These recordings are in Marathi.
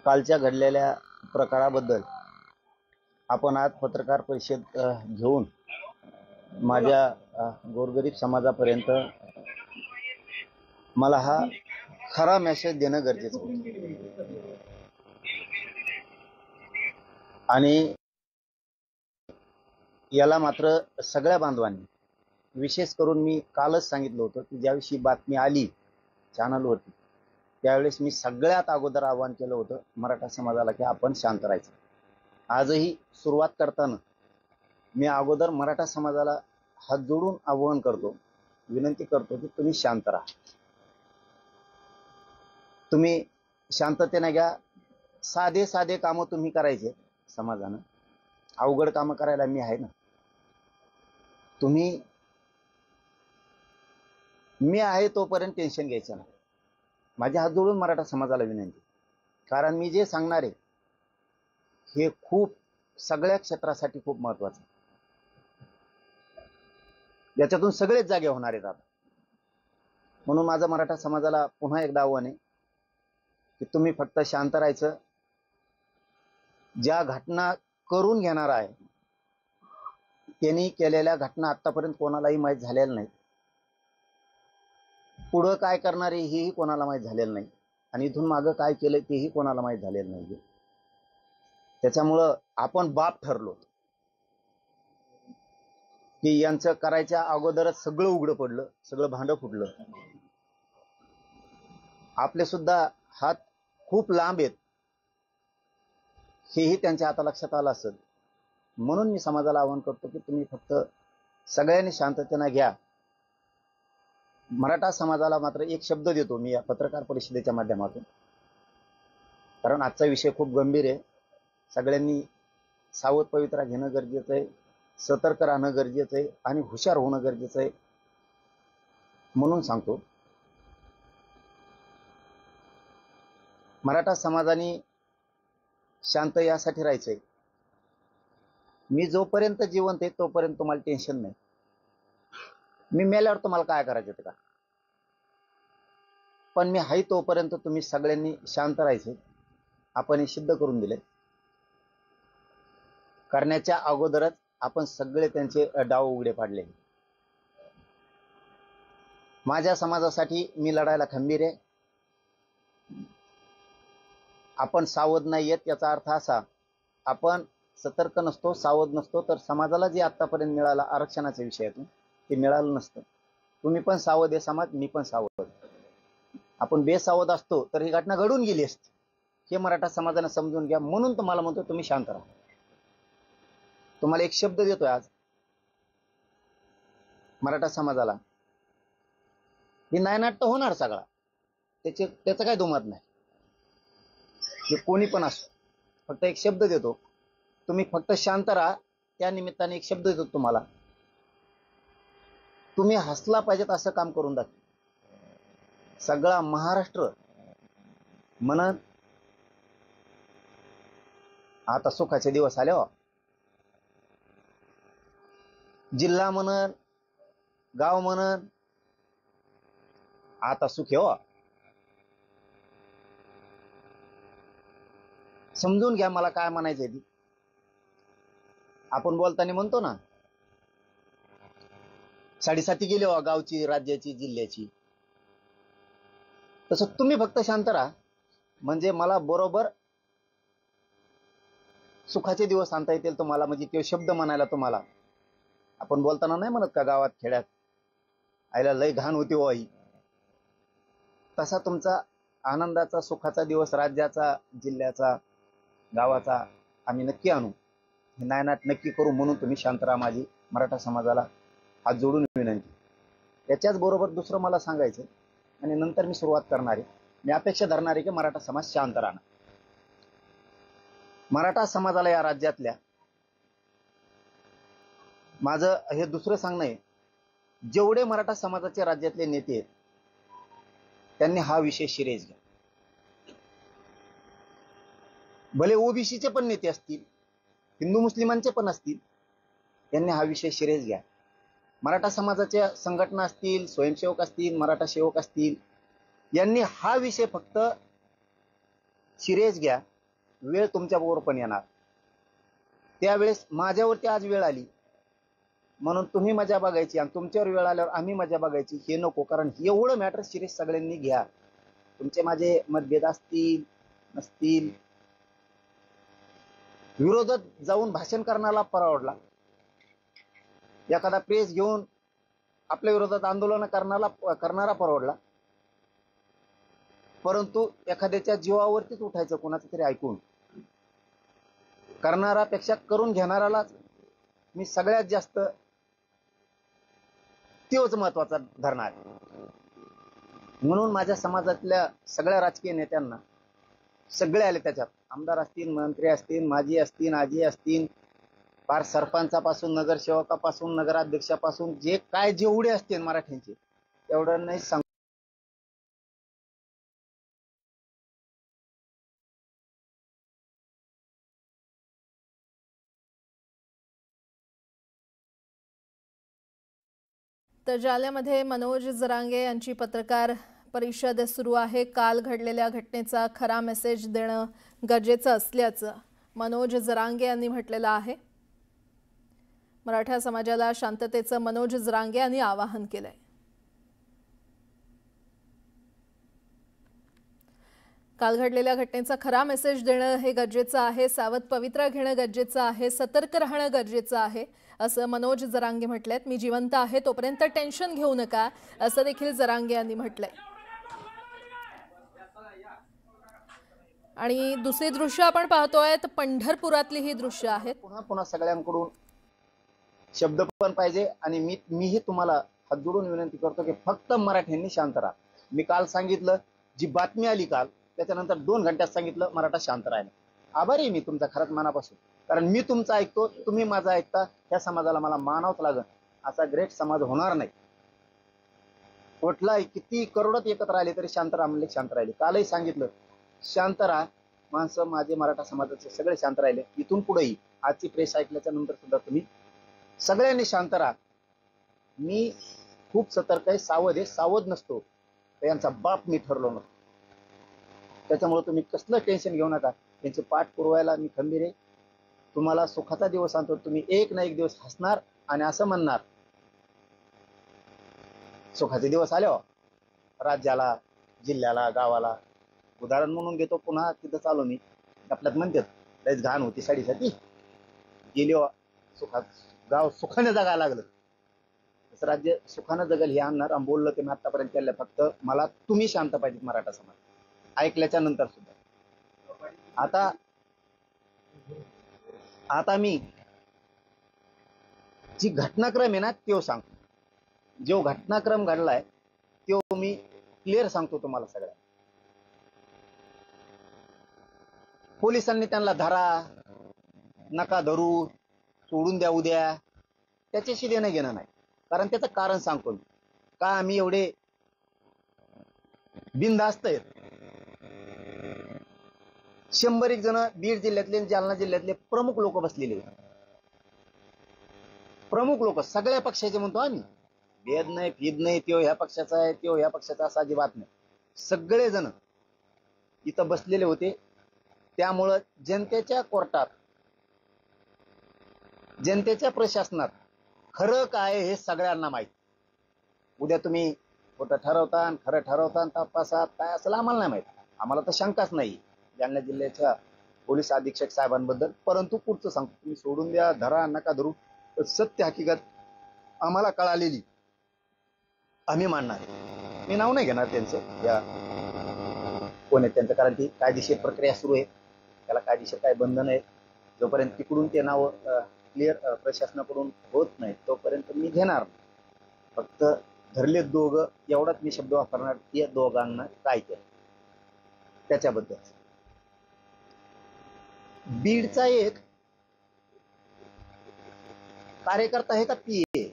कालच्या घडलेल्या प्रकाराबद्दल आपण आज पत्रकार परिषद घेऊन माझ्या गोरगरीब समाजापर्यंत मला हा खरा मेसेज देणं गरजेचं होतं आणि याला मात्र सगळ्या बांधवांनी, विशेष करून मी कालच सांगितलं होतं की ज्याविषयी बातमी आली चॅनलवरती त्यावेळेस मी सगळ्यात अगोदर आवाहन केलं होतं मराठा समाजाला की आपण शांत राहायचं. आजही सुरुवात करताना मी अगोदर मराठा समाजाला हात जोडून आवाहन करतो, विनंती करतो की तुम्ही शांत राहा. तुम्ही शांततेने घ्या. साधे साधे कामं तुम्ही करायचे समाजानं, अवघड कामं करायला मी आहे ना. तुम्ही मी आहे तोपर्यंत टेन्शन घ्यायचं ना. माझ्या हात जोडून मराठा समाजाला विनंती, कारण मी जे सांगणार आहे हे खूप सगळ्या क्षेत्रासाठी खूप महत्वाचं आहे. याच्यातून सगळेच जागे होणार आहेत आता. म्हणून माझं मराठा समाजाला पुन्हा एकदा आव्हान आहे की तुम्ही फक्त शांत राहायचं. ज्या घटना करून घेणार आहे त्यांनी केलेल्या घटना आतापर्यंत कोणालाही माहीत झालेल्या नाही. पुढं काय करणार आहे हेही कोणाला माहीत झालेलं नाही आणि इथून मागं काय केलंय तेही कोणाला माहीत झालेलं नाही. त्याच्यामुळं आपण बाप ठरलो की यांचं करायच्या अगोदरच सगळं उघडं पडलं, सगळं भांडं फुटलं. आपले सुद्धा हात खूप लांब आहेत हेही त्यांच्या आता लक्षात आलं असेल. म्हणून मी समाजाला आवाहन करतो की तुम्ही फक्त सगळ्यांनी शांततेने घ्या. मराठा समाजाला मात्र एक शब्द देतो मी या पत्रकार परिषदेच्या माध्यमातून, कारण आजचा विषय खूप गंभीर आहे. सगळ्यांनी सावध पवित्रा घेणं गरजेचं आहे, सतर्क राहणं गरजेचं आहे आणि हुशार होणं गरजेचं आहे. म्हणून सांगतो, मराठा समाजाने शांत यासाठी राहायचंय. मी जोपर्यंत जिवंत आहे तोपर्यंत तुम्हाला टेन्शन नाही. मी मेल्यावर तुम्हाला काय करायचं ते का, पण मी आहे तोपर्यंत तुम्ही सगळ्यांनी शांत राहायचं. आपण हे सिद्ध करून दिले. करण्याच्या अगोदरच आपण सगळे त्यांचे डाव उघडे पाडले. माझ्या समाजासाठी मी लढायला खंबीर आहे. आपण सावध नाही आहेत याचा अर्थ असा, आपण सतर्क नसतो, सावध नसतो तर समाजाला जे आतापर्यंत मिळालं आरक्षणाच्या विषयातून ते मिळालं नसतं. तुम्ही पण सावध आहे समाज, मी पण सावध. आपण बेसावध असतो तर ही घटना घडून गेली असती. हे मराठा समाजाने समजून घ्या. म्हणून तुम्हाला म्हणतो तुम्ही शांत राहा. तुम्हाला एक शब्द देतोय आज मराठा समाजाला, ही नायनाट होणार सगळा, त्याचं काय दुमत नाही. हे कोणी पण असो, फक्त एक शब्द देतो, तुम्ही फक्त शांत राहा. त्या निमित्ताने एक शब्द देतो तुम्हाला, तुम्ही हसला पाहिजेत असं काम करून दाखवा. सगळा महाराष्ट्र म्हणत आता सुखाचे दिवस आले हो. जिल्हा म्हणत, गाव म्हणत आता सुख हो. समजून घ्या मला काय म्हणायचंय ती. आपण बोलताना म्हणतो ना, साडेसाती गेली हो गावची, राज्याची, जिल्ह्याची. तसं तुम्ही फक्त शांत राहा, म्हणजे मला बरोबर सुखाचे दिवस आणता येतील तुम्हाला. म्हणजे ते शब्द म्हणायला तुम्हाला, आपण बोलताना नाही म्हणत का गावात खेड्यात आईला लय घाण होती हो आई, तसा तुमचा आनंदाचा सुखाचा दिवस राज्याचा, जिल्ह्याचा, गावाचा आम्ही नक्की आणू. हे नायनाट नक्की करू. म्हणून तुम्ही शांत राहा. माझी मराठा समाजाला हात जोडून विनंती. याच्याच बरोबर दुसरं मला सांगायचं आणि नंतर मी सुरुवात करणार आहे. मी अपेक्षा धरणार आहे की मराठा समाज शांत राहणार. मराठा समाजाला या राज्यातल्या, माझं हे दुसरं सांगणं आहे, जेवढे मराठा समाजाचे राज्यातले नेते आहेत त्यांनी हा विषय शिरेस घ्या. भले ओबीसीचे पण नेते असतील, हिंदू मुस्लिमांचे पण असतील, त्यांनी हा विषय शिरेस घ्या. मराठा समाजाच्या संघटना असतील, स्वयंसेवक असतील, मराठा सेवक असतील, यांनी हा विषय फक्त शिरेस घ्या. वेळ तुमच्याबरोबर पण येणार. त्यावेळेस माझ्यावरती आज वेळ आली म्हणून तुम्ही मजा बघायची आणि तुमच्यावर वेळ आल्यावर आम्ही मजा बघायची हे नको. कारण एवढं मॅटर सिरियस सगळ्यांनी घ्या. तुमचे माझे मतभेद असतील नसतील, विरोधात जाऊन भाषण करण्याला परवडला, एखादा प्रेस घेऊन आपल्या विरोधात आंदोलन करणारा परवडला, परंतु एखाद्याच्या जीवावरतीच उठायचं कोणाचं तरी ऐकून करणारापेक्षा करून घेणारालाच मी सगळ्यात जास्त तोच महत्वाचा धरणार. म्हणून माझ्या समाजातल्या सगळ्या राजकीय नेत्यांना सगळे आले त्याच्यात, आमदार असतील, मंत्री असतील, माजी असतील, आजी असतील, फार सरपंचापासून नगरसेवकापासून नगराध्यक्षापासून जे काय जेवढे असतील मराठ्यांचे तेवढं नाही सांग. तर जालन्यामध्ये मनोज जरांगे यांची पत्रकार परिषद सुरू आहे. काल घडलेल्या घटनेचा खरा मेसेज देणं गरजेचं असल्याचं मनोज जरांगे यांनी म्हटलेलं आहे. मराठा समाजाला शांततेचं मनोज जरांगे यांनी आवाहन केलंय. काल घडलेल्या घटनेचा खरा मेसेज देणं हे गरजेचं आहे. सावध पवित्रा घेणं गरजेचं आहे. सतर्क राहणं गरजेचं आहे असं मनोज जरांगे म्हटलेत. मी जिवंत आहे तोपर्यंत टेन्शन घेऊ नका असं देखील जरांगे यांनी म्हटलंय. आणि दुसरी दृश्य आपण पाहतोय तर पंढरपुरातली ही दृश्य आहेत. पुन्हा पुन्हा सगळ्यांकडून शब्द पण पाहिजे आणि मीही तुम्हाला हात जोडून विनंती करतो की फक्त मराठ्यांनी शांत राहा. मी काल सांगितलं, जी बातमी आली काल त्याच्यानंतर 2 घंट्यात सांगितलं मराठा शांत राहिला. आभारी आहे मी तुमचा खरंच मनापासून. कारण मी तुमचं ऐकतो, तुम्ही माझं ऐकता, त्या समाजाला मला मानावंच लागेल. असा ग्रेट समाज होणार नाही. कुठलाही किती करोडात एकत्र आले तरी शांत राहा म्हणले शांत राहिले. कालही सांगितलं शांत राहा. माणसं माझे मराठा समाजाचे सगळे शांत राहिले. इथून पुढेही आजची प्रेस ऐकल्याच्या नंतर सुद्धा तुम्ही सगळ्यांनी शांत राहा. मी खूप सतर्क आहे, सावध आहे. सावध नसतो तर यांचा बाप मी ठरलो नसतो. त्याच्यामुळे तुम्ही कसलं टेन्शन घेऊ नका. त्यांचे पाठ पुरवायला मी खंबीर आहे. तुम्हाला सुखाचा दिवस आणतो. तुम्ही एक ना एक दिवस हसणार आणि असं म्हणणार सुखाचे दिवस आले हो राज्याला, जिल्ह्याला, गावाला. उदाहरण म्हणून घेतो, पुन्हा तिथं चालू मी आपल्यात म्हणतात लयच घाण होती साडीसाठी गेली हो, सुखात गाव सुखाने जगायला लागलं. तसं राज्य सुखानं जगल हे आणणार. आणि बोललं ते मी आतापर्यंत केलं. फक्त मला तुम्ही शांत पाहिजेत मराठा समाज ऐकल्याच्या नंतर सुद्धा. आता मी जी घटनाक्रम आहे ना तो सांगतो. जो घटनाक्रम घडलाय तो मी क्लिअर सांगतो तुम्हाला सगळ्या. पोलिसांनी त्यांना धरा नका धरू, सोडून द्या उद्या, त्याच्याशी देणं घेणं नाही. कारण त्याचं कारण सांगतो मी का आम्ही एवढे बिनधास्त आहेत. 100 जण बीड जिल्ह्यातले, जालना जिल्ह्यातले प्रमुख लोक बसलेले. प्रमुख लोक सगळ्या पक्षाचे म्हणतो आम्ही. भेद नाही, फीद नाही, त्यो ह्या पक्षाचा आहे, त्यो ह्या पक्षाचा, असा अजिबात नाही. सगळे जण इथं बसलेले होते. त्यामुळं जनतेच्या कोर्टात, जनतेच्या प्रशासनात खरं काय हे सगळ्यांना माहित. उद्या तुम्ही खोटं ठरवता, खरं ठरवता, तपासात काय असेल आम्हाला नाही माहित. आम्हाला तर शंकाच नाही जालना जिल्ह्याच्या पोलीस अधीक्षक साहेबांबद्दल. परंतु पुढचं सांगतो, तुम्ही सोडून द्या, धरा नका धरू, सत्य हकीकत आम्हाला कळालेली आम्ही मानणार. मी नाव नाही घेणार त्यांचं, या कोण आहे त्यांचं, कारण ती कायदेशीर प्रक्रिया सुरू आहे. त्याला कायदेशीर काय बंधन आहे. जोपर्यंत तिकडून ते नाव क्लिअर प्रशासनाकडून होत नाही तोपर्यंत मी घेणार. फक्त धरले दोघं एवढाच मी शब्द वापरणार. या दोघांना काय केलं त्याच्याबद्दल. बीडचा एक कार्यकर्ता आहे का पीए,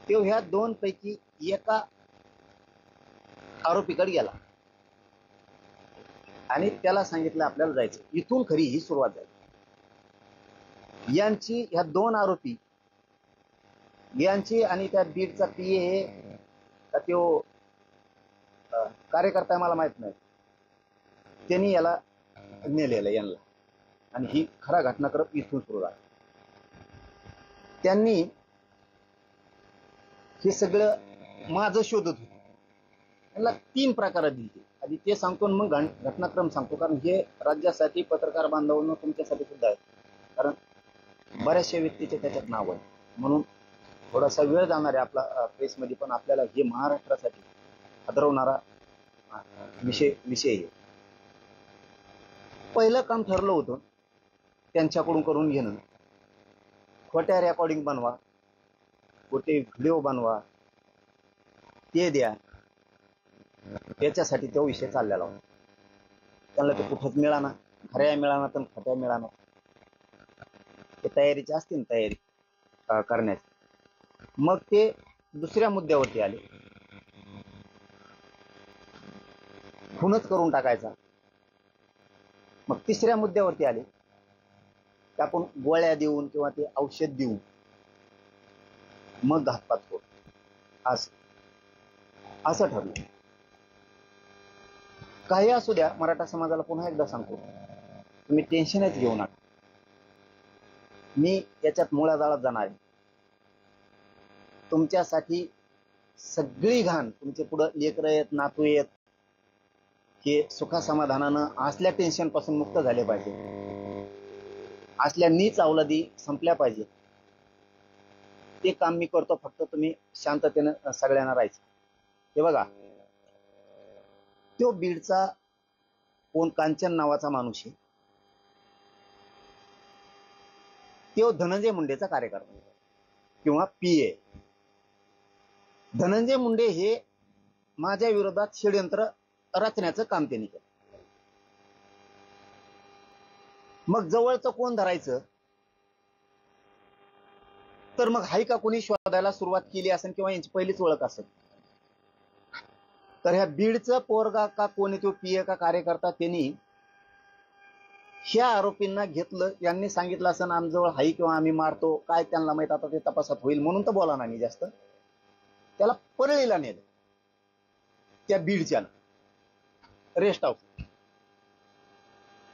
तो ह्या 2 पैकी एका आरोपीकडे गेला आणि त्याला सांगितलं आपल्याला जायचं. इथून खरी ही सुरुवात झाली. यांची ह्या 2 आरोपी यांची आणि त्या बीडचा पीए का तो कार्यकर्ता मला माहित नाही, त्यांनी याला नेलेलं यांना, आणि ही खरा घटनाक्रम इथून सुरू झाला. त्यांनी हे सगळं माझं शोधत होते. त्यांना 3 प्रकारात दिली. आधी ते सांगतो आणि मग घटनाक्रम सांगतो, कारण हे राज्यासाठी, पत्रकार बांधवांना, तुमच्यासाठी सुद्धा आहे. कारण बऱ्याचशा व्यक्तीचे त्याच्यात नाव आहे, म्हणून थोडासा वेळ जाणार आहे आपला प्रेसमध्ये, पण आपल्याला हे महाराष्ट्रासाठी हादरवणारा विषय आहे. पहिलं काम ठरलं होतं त्यांच्याकडून करून घेणं. खोट्या रेकॉर्डिंग बनवा, खोटे व्हिडिओ बनवा, ते द्या. त्याच्यासाठी तो विषय चाललेला होता. त्यांना ते कुठंच मिळाना, खऱ्या मिळाना तर खोट्या मिळाना. ते तयारीची असते ना, तयारी करण्याची. मग ते दुसऱ्या मुद्द्यावरती आले, खूनच करून टाकायचा. मग तिसऱ्या मुद्द्यावरती आले की आपण गोळ्या देऊन किंवा ते औषध देऊन मग घातपात करू, असं ठरलं. काही असू द्या, मराठा समाजाला पुन्हा एकदा सांगतो, तुम्ही टेन्शनच घेऊ नका. मी याच्यात मुळाजाळात जाणार आहे. तुमच्यासाठी सगळी घाण, तुमचे पुढं लेकरं आहेत, नातू आहेत, हे सुखासमाधानानं असल्या टेन्शन पासून मुक्त झाले पाहिजे, असल्या नीच अवलादी संपल्या पाहिजे. ते काम मी करतो. फक्त तुम्ही शांततेनं सगळ्यांना राहायचं. हे बघा, तो बीडचा कोण कांचन नावाचा माणूस आहे, तो धनंजय मुंडेचा कार्यकर्ता किंवा पीए. धनंजय मुंडे हे माझ्या विरोधात षडयंत्र रचण्याचं काम त्यांनी केलं. मग जवळचं कोण धरायचं, तर मग हाय का कोणी शोधायला सुरुवात केली असेल किंवा यांची पहिलीच ओळख असेल. तर ह्या बीडचं पोरगा का कोणी, तो पीए का कार्यकर्ता, त्यांनी ह्या आरोपींना घेतलं. यांनी सांगितलं असं आमजवळ हाई किंवा आम्ही मारतो, काय त्यांना माहित, आता ते तपासात होईल म्हणून तर बोला ना मी जास्त. त्याला परळीला नेलं, त्या बीडच्यानं रेस्ट हाऊस,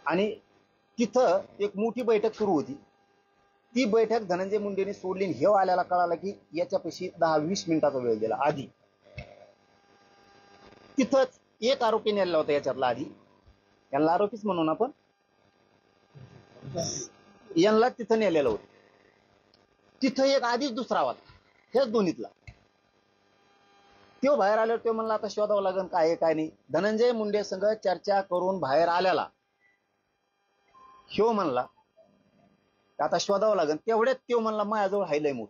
आणि तिथं एक मोठी बैठक सुरू होती. ती बैठक धनंजय मुंडेने सोडली. हे आल्याला कळालं की याच्यापाशी 10-20 मिनिटाचा वेळ दिला. आधी तिथंच एक आरोपी नेला होता याच्यातला. आधी यांना आरोपीच म्हणून आपण यांना तिथं नेलेलं होतं. तिथं एक आधीच दुसरा होता, हेच दोन्हीतला. तो बाहेर आल्यावर तो म्हणला आता शोधावं लागेल काय आहे काय नाही. धनंजय मुंडे संग चर्चा करून बाहेर आल्याला ह्यो म्हणला आता शोधावं लागेल. तेवढ्यात तो म्हणला माझ्याजवळ हायलय मोठ,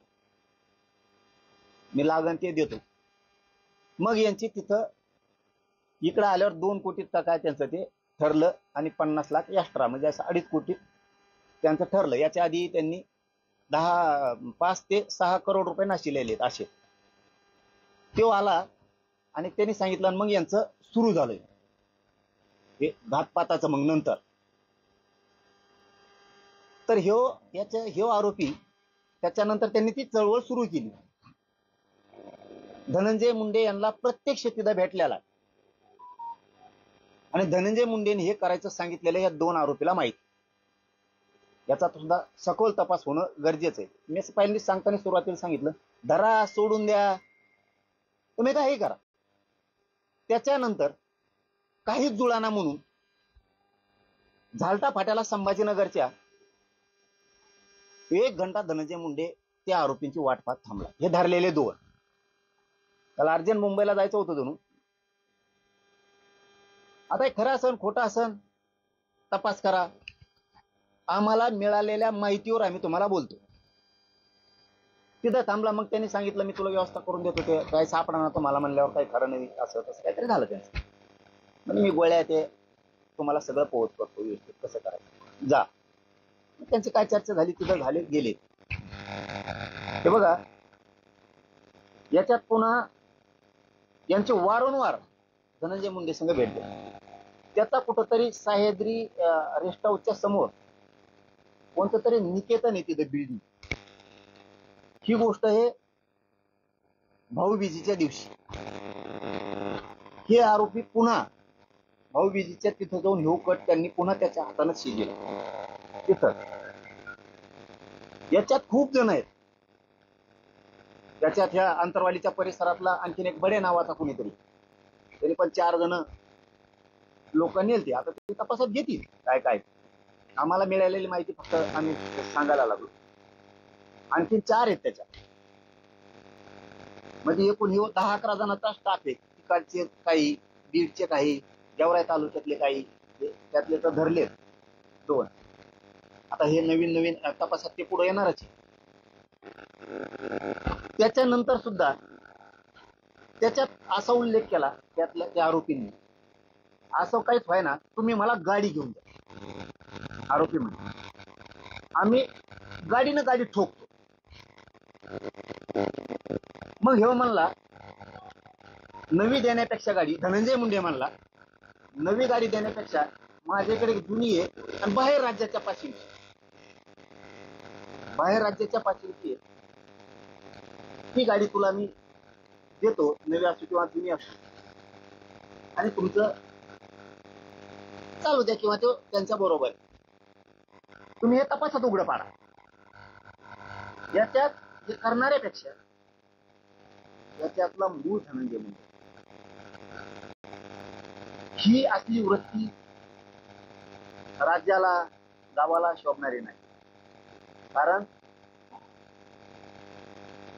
मी लागन ते देतो. मग यांची तिथं इकडं आल्यावर 2 कोटीत का काय त्यांचं ते ठरलं, आणि 50 लाख एक्स्ट्रा, म्हणजे असं 2.5 कोटी त्यांचं ठरलं. याच्या आधी त्यांनी 5 ते 6 करोड रुपये नाशिलेले आहेत असे. तो आला आणि त्यांनी सांगितलं, आणि मग यांचं सुरू झालंय हे घातपाताचं. मग नंतर तर ह्यो आरोपी, त्याच्यानंतर त्यांनी ती चळवळ सुरू केली. धनंजय मुंडे यांना प्रत्यक्ष तिथं भेटलेला, आणि धनंजय मुंडेने हे करायचं सांगितलेलं या 2 आरोपीला माहित. याचा सुद्धा सखोल तपास होणं गरजेचं आहे. मी पहिल्यांदा सांगताना सुरुवातीला सांगितलं, धरा, सोडून द्या, तुम्ही काही करा. त्याच्यानंतर काहीच जुळाना म्हणून झालटा फाट्याला संभाजीनगरच्या 1 घंटा धनंजय मुंडे त्या आरोपींची वाट पाहत थांबला. हे धरलेले 2, त्याला अर्जंट मुंबईला जायचं होतं जणू. आता हे खरं असन खोटं असन तपास करा, आम्हाला मिळालेल्या माहितीवर आम्ही तुम्हाला बोलतो. तिथं थांबला. मग त्यांनी सांगितलं मी तुला व्यवस्था करून देतो. ते काय सापडणार तुम्हाला म्हणल्यावर काही खरं नाही, असं तसं काहीतरी झालं त्यांचं. म्हणजे मी गोळ्या ते तुम्हाला सगळं पोहोच करतो व्यवस्थित, कसं करायचं जा. त्यांची काय चर्चा झाली, तिथं झाले गेले. हे बघा, याच्यात पुन्हा यांचे वारंवार धनंजय मुंडे संघ भेटले. त्याचा कुठंतरी सह्याद्री रेस्ट हाऊसच्या समोर कोणतं तरी निकेतन आहे तिथं बिल्डिंग. ही गोष्ट हे भाऊबीजेच्या दिवशी हे आरोपी पुन्हा भाऊबीजीच्या तिथं जाऊन हे कट त्यांनी पुन्हा त्याच्या हाताने शिजलं तिथं. याच्यात खूप जण आहेत. त्याच्यात ह्या अंतरवालीच्या परिसरातला आणखीन एक बडे नावाचा कुणीतरी, त्यांनी पण 4 जण लोक नेलते. आता ते तपासात घेतील काय काय. आम्हाला मिळालेली माहिती फक्त आम्ही सांगायला लागलो. आणखीन 4 आहेत त्याच्यात. म्हणजे एकूण 10-11 जणांचा स्टाफ आहे. तिकडचे काही, बीडचे काही, गेवराई तालुक्यातले काही, त्यातले तर धरले 2. आता हे नवीन तपासात ते पुढे येणारच. त्याच्यानंतर सुद्धा त्याच्यात असा उल्लेख केला त्यातल्या त्या आरोपींनी, असं काहीच व्हाय ना, तुम्ही मला गाडी घेऊन द्या. आरोपी म्हणजे आम्ही गाडीनं गाडी ठोकतो. मग हे म्हणला नवी देण्यापेक्षा गाडी, धनंजय मुंडे म्हणला नवी गाडी देण्यापेक्षा माझ्याकडे जुनी आहे आणि बाहेर राज्याच्या पाशी, बाहेर राज्याच्या पाशी ही गाडी तुला मी देतो, नवी असो किंवा जुनी असो, आणि तुमचं चालू द्या किंवा तो त्यांच्या बरोबर. तुम्ही हे तपासात उघडं पाडा. याच्यात हे करणाऱ्यापेक्षा याच्यातला मूळ धनंजय मुंडे ही असली वृत्ती राज्याला, गावाला शोभणारी नाही. कारण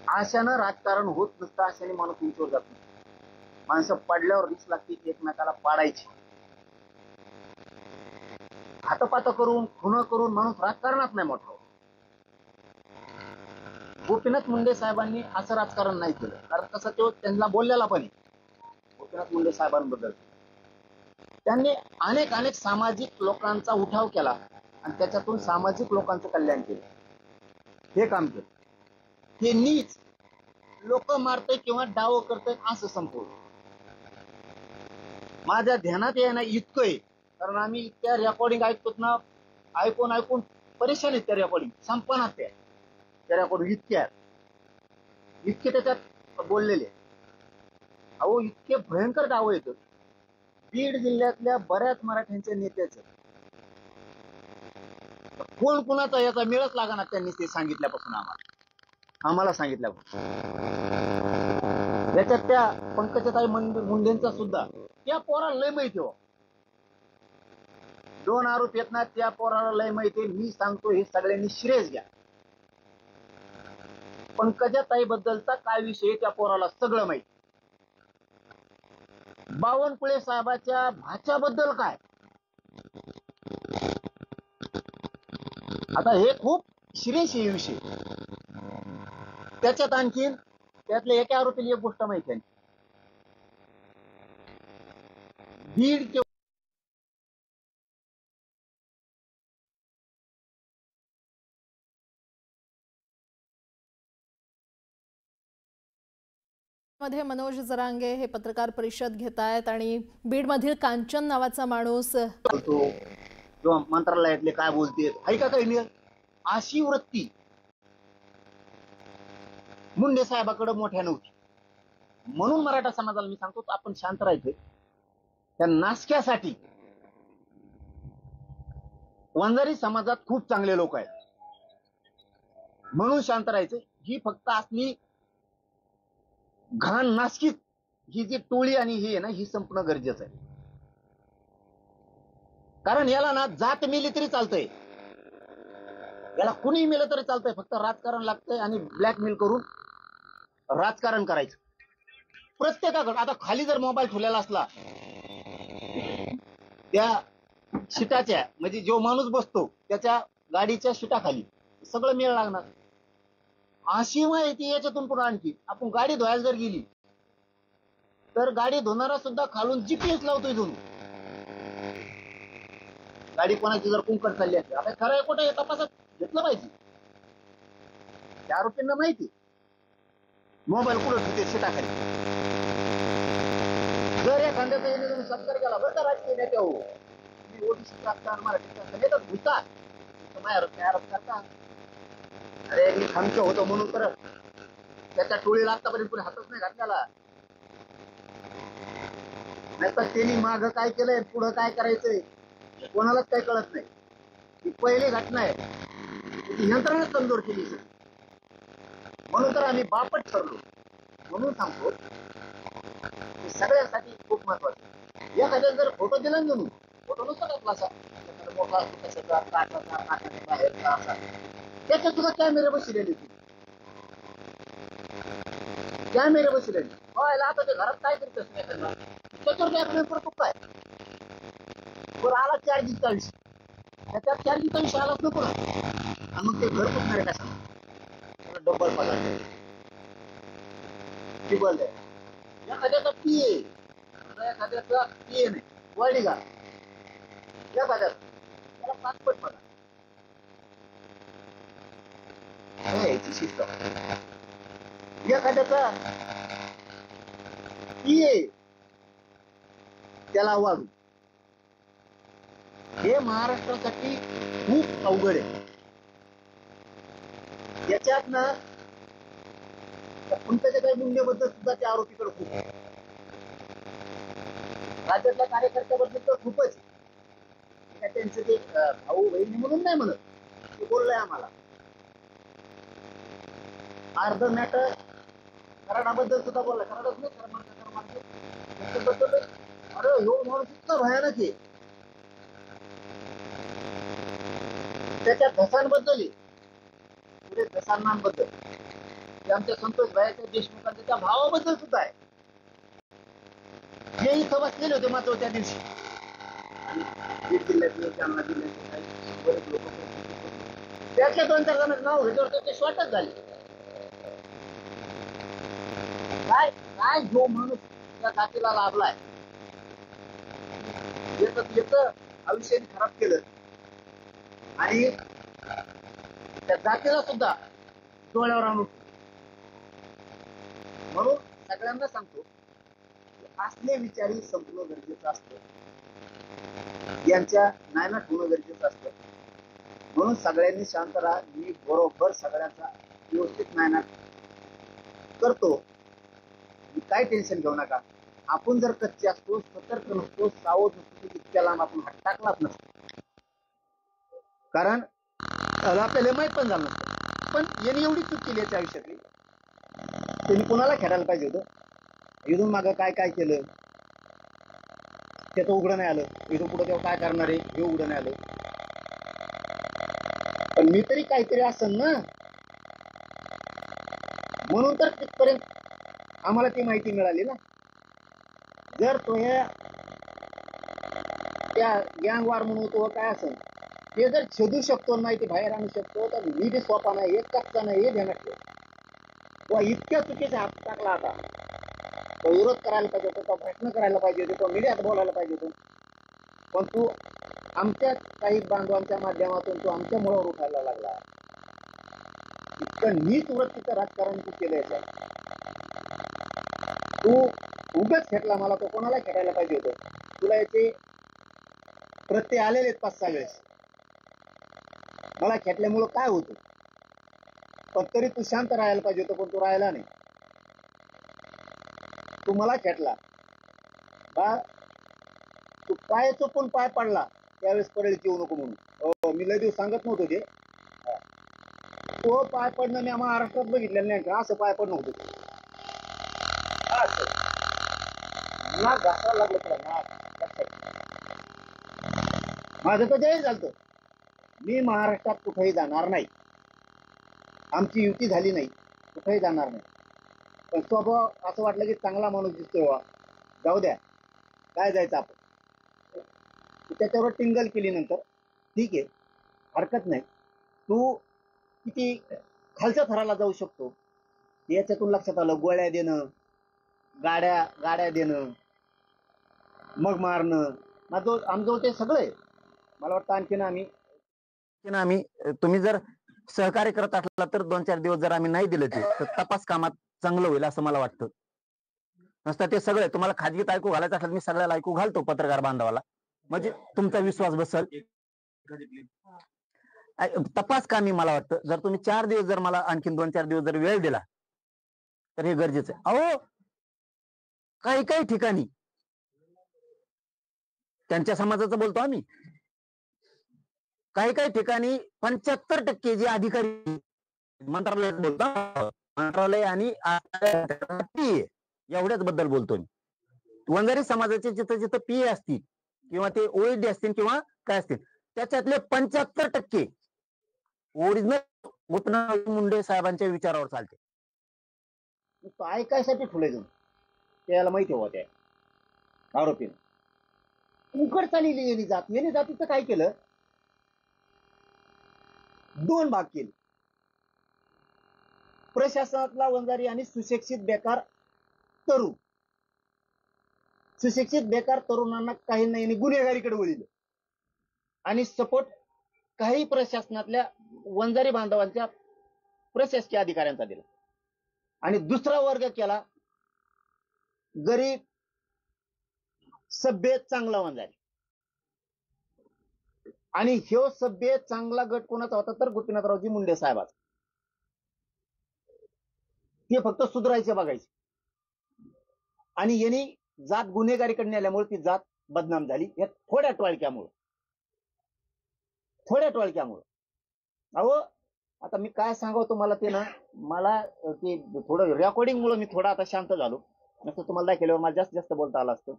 आशानं राजकारण होत नसतं, आशाने माणूस उंचीवर जात नसतो. माणसं पडल्यावर रिस्क लागते की एकमेकाला पाडायची. हातपात करून, खुन करून माणूस राजकारणात नाही मोठा. गोपीनाथ मुंडे साहेबांनी असं राजकारण नाही केलं. कारण कसं तो त्यांना बोललेला पण गोपीनाथ मुंडे साहेबांबद्दल त्यांनी अनेक सामाजिक लोकांचा उठाव केला आणि त्याच्यातून सामाजिक लोकांचं कल्याण केलं. हे काम केलं. हे नीच लोक मारतय किंवा डाव करतय असं संपवलं. माझ्या ध्यानात येणं इतकं आहे, कारण आम्ही त्या रेकॉर्डिंग ऐकतो ना, ऐकून परेशान आहेत त्या रेकॉर्डिंग. संपनात त्या रेकॉर्डिंग इतके त्याच्यात बोललेले. अहो इतके भयंकर डाव येत. बीड जिल्ह्यातल्या बऱ्याच मराठ्यांच्या नेत्याचं कोण कुणाचा याचा मेळच लागणार. त्यांनी ते सांगितल्यापासून आम्हाला सांगितल्यापासून. याच्यात त्या पंकजाताई मुंडेंचा सुद्धा त्या पोराला लय माहिती हो. 2 आरोप येत ना, त्या पोराला लय माहिती. मी सांगतो हे सगळ्यांनी श्रेयस घ्या. पंकजाताई बद्दलचा काय विषय त्या पोराला सगळं माहिती. बावनकुळे साहेबाच्या भाच्याबद्दल काय, आता हे खूप सिरियस आहे विषय. त्याच्यात आणखीन त्यातल्या एका आरोपीला एक गोष्ट माहिती आहे. बीड मध्ये मनोज जरांगे हे पत्रकार परिषद घेत आहेत आणि बीडमधील कांचन नावाचा माणूस बोलतो किंवा मंत्रालयातले काय बोलते ऐका काही अशी वृत्ती मुंडे साहेबाकडे मोठ्या नव्हती. म्हणून मराठा समाजाला मी सांगतो आपण शांत राहायचं. त्या नासक्यासाठी वंजारी समाजात खूप चांगले लोक आहेत, म्हणून शांत राहायचं. ही फक्त असली घाण नासकीत ही जी टोळी आणि ही आहे ना, ही संपणं गरजेचं आहे. कारण याला ना जात मिली तरी चालतंय, याला कुणी मिलं तरी चालतंय. फक्त राजकारण लागतंय आणि ब्लॅकमेल करून राजकारण करायचं प्रत्येकाकडे. आता खाली जर मोबाईल ठेवलेला असला त्या शिटाच्या, म्हणजे जो माणूस बसतो त्याच्या गाडीच्या शिटाखाली सगळं मेळ लागणार. अशी माहिती याच्यातून पुढे आणखी आपण गाडी धुवायला जर गेली तर गाडी धुणारा सुद्धा खालून जीपीएस लावतोय जणू. गाडी कोणाची जर कुंकड चालली असते, आता खरं आहे कुठे तपासात घेतलं पाहिजे. त्या आरोपींना माहिती मोबाईल कुठं ठेवते शिटाखाली. जर एखाद्याचा येणे तुम्ही सत्कार केला बरं का राजकीय नेते हो, तुम्ही ओबीसी राजकारण मराठी नेतात घुसतात काय आरोप करता. अरे मी खमचं होतो म्हणून करत त्याच्या टोळीला आतापर्यंत पुढे हातच नाही घातल्याला. नाही तर त्यांनी माग काय केलंय पुढं काय करायचंय कोणालाच काही कळत नाही. ही पहिली घटना आहे, ती यंत्रणा तंदूर केली. म्हणून तर आम्ही बापट ठरलो. म्हणून सांगतो हे सगळ्यांसाठी खूप महत्वाचं. एखाद्या जर फोटो दिला ना घेऊन, फोटो नसतो टाकला असा एखादा मोठा असतो कशाचा काचाचा काचाच्या बाहेरचा असा, त्याच्यात सुद्धा कॅमेरे बसलेले कॅमेरे बसलेले व्हायला. आता ते घरात काय करत असते एखादा त्याच्यावर ऍक्सिडेंट करतो काय. बरं आला चार्जिंगचा विषय, त्याच्यात चार्जिंगचा विषय आलाच नको ना. आणि मग ते घर कुठणार कसा डबल पगार टिबल आहे. एखाद्याचा पीए एखाद्याचा पीए नाही वळली का एखाद्याचा त्याला पाचपट पगार याची शिस्त. एखाद्याचा पीए त्याला वाढू. हे महाराष्ट्रासाठी खूप अवघड आहे. याच्यात ना पंकजा काही मुंडेबद्दल सुद्धा त्या आरोपीकडे खूप, राज्यातल्या कार्यकर्त्याबद्दल तर खूपच. त्यांचं ते भाऊ बहिणी म्हणून नाही म्हणत, ते बोललंय आम्हाला. अर्ध मॅटर कराडाबद्दल सुद्धा बोललाय. कराडच नाही त्याच्याबद्दल. अरे ह्यो माणूस इतका भयानक आहे. त्याच्या धसांबद्दल पुढे धसांनांबद्दल ते आमच्या संतोष भाईच्या देशमुखांच्या त्या भावाबद्दल सुद्धा आहे. हे इथं बसलेले होते मात्र त्या दिवशी. आणि बीड जिल्ह्यातले जालना जिल्ह्यातले काही बरेच लोक त्यातल्या 2-4 जणांचं नाव घेतल्यावर ते शॉर्टच झाले. काय काय जो माणूस त्या जातीला लाभलाय येत आयुष्याने खराब केलं आणि त्या जातीला सुद्धा डोळ्यावर आणून. म्हणून सगळ्यांना सांगतो असले विचारी संपणं गरजेचं असतं, यांच्या नायनाट होणं गरजेचं असतं. म्हणून सगळ्यांनी शांत राहा. मी बरोबर सगळ्यांचा व्यवस्थित नायनाट करतो. काय टेन्शन घेऊ नका. आपण जर कच्चे असतो, सतर्क नसतो, सावध नसतो, इतक्या लांब आपण हात टाकलाच नसतो. कारण आपल्याला माहित पण झालं नसतं. पण यांनी एवढी चूक केली याच्या आयुष्यातली, त्यांनी कोणाला खेळायला पाहिजे होतं. इथून मागं काय काय केलं त्याचं उघडं नाही आलं. इथून पुढे तेव्हा काय करणार आहे हे उघडं नाही आलं. पण मी तरी काहीतरी असेल ना, म्हणून तर तिथपर्यंत आम्हाला ती माहिती मिळाली ना. जर तो त्या गँग वार म्हणून तो काय असेल ते जर शोधू शकतो, माहिती बाहेर आणू शकतो, तर मी बी स्वतः नाही एक कच्चा नाही हे ध्यानात ठेव. किंवा इतक्या चुकीचा हात टाकला आता, तो विरोध करायला पाहिजे होता, तो प्रश्न करायला पाहिजे होते, तो मीडियात बोलायला पाहिजे होतं. पण तू आमच्या काही बांधवांच्या माध्यमातून तू आमच्या मुळावर उठायला लागला. इतकं नीच वृत्तीचं राजकारण तू केलं याच्यात. तू उगाच खेटला मला. तो कोणाला खेटायला पाहिजे होतं. तुला याचे प्रत्यय आलेले आहेत 5-6 वेळेस. मला खेटल्यामुळं काय होतं, पण तरी तू शांत राहायला पाहिजे होतं, पण तू राहायला नाही. तू मला खेटला बा. तू पाय चुकून पाय पडला त्यावेळेस परळीत येऊ नको म्हणून. मी लय दिवस सांगत नव्हतो ते. तो पाय पडणं मी महाराष्ट्रात बघितलेलं नाही का. असं पाय पडणं होतं नाक घासायला लागलं तुला नाक. माझं तर जय झालं. मी महाराष्ट्रात कुठेही जाणार नाही. आमची युती झाली नाही, कुठेही जाणार नाही. पण स्वभाव असं वाटलं की चांगला माणूस दिसतोय वा, जाऊ द्या काय जायचं आपण. त्याच्यावर टिंगल केली नंतर ठीक आहे, हरकत नाही. तू किती खालच्या थराला जाऊ शकतो याच्यातून लक्षात आलं. गोळ्या देणं, गाड्या देणं, मग मारणं, आमजवळ ते सगळं आहे. मला वाटतं आणखीन आम्ही तुम्ही जर सहकार्य करत असला तर 2-4 दिवस जर आम्ही नाही दिलं ते तर तपास कामात चांगलं होईल असं मला वाटतं. नसतं ते सगळं तुम्हाला खाजगीत ऐकू घालायचं असलं मी सगळ्याला ऐकू घालतो पत्रकार बांधवाला, म्हणजे तुमचा विश्वास बसल. तपास कामी मला वाटतं जर तुम्ही 4 दिवस जर मला आणखीन 2-4 दिवस जर वेळ दिला तर हे गरजेचं आहे. अहो काही ठिकाणी त्यांच्या समाजाचं बोलतो आम्ही. काही काही ठिकाणी 75% जे अधिकारी मंत्रालयात बोलतो, मंत्रालय आणि एवढ्याच बद्दल बोलतो मी. वंजारी समाजाचे जिथं जिथं पीए असतील किंवा ते ओएसडी असतील किंवा काय असतील, त्याच्यातले 75% ओरिजिनल गोपीनाथ मुंडे साहेबांच्या विचारावर चालते. तो ऐकायसाठी ठुले जाऊन त्याला माहिती होत्या आरोपीने उघड चालली येणे जातीचं काय केलं, 2 भाग केले. प्रशासनातला वंजारी आणि सुशिक्षित बेकार तरुण. सुशिक्षित बेकार तरुणांना काही नाही गुन्हेगारीकडे वळिलं आणि सपोर्ट काही प्रशासनातल्या वंजारी बांधवांच्या प्रशासकीय अधिकाऱ्यांचा दिला. आणि दुसरा वर्ग केला गरीब सभ्य चांगला वंजारी. आणि ह्यो सभ्य चांगला गट कोणाचा होता तर गोपीनाथरावजी मुंडे साहेबाचा. ते फक्त सुधारायचे बघायचे. आणि यांनी जात गुन्हेगारीकडे नेल्यामुळे ती जात बदनाम झाली या थोड्या टोळक्यामुळे. अहो आता मी काय सांगावं तुम्हाला ते ना, मला ते थोडं रेकॉर्डिंग मुळे मी थोडा आता शांत झालो. नसतं तुम्हाला दाखवल्यावर मला जास्त जास्त बोलता आलं असतं.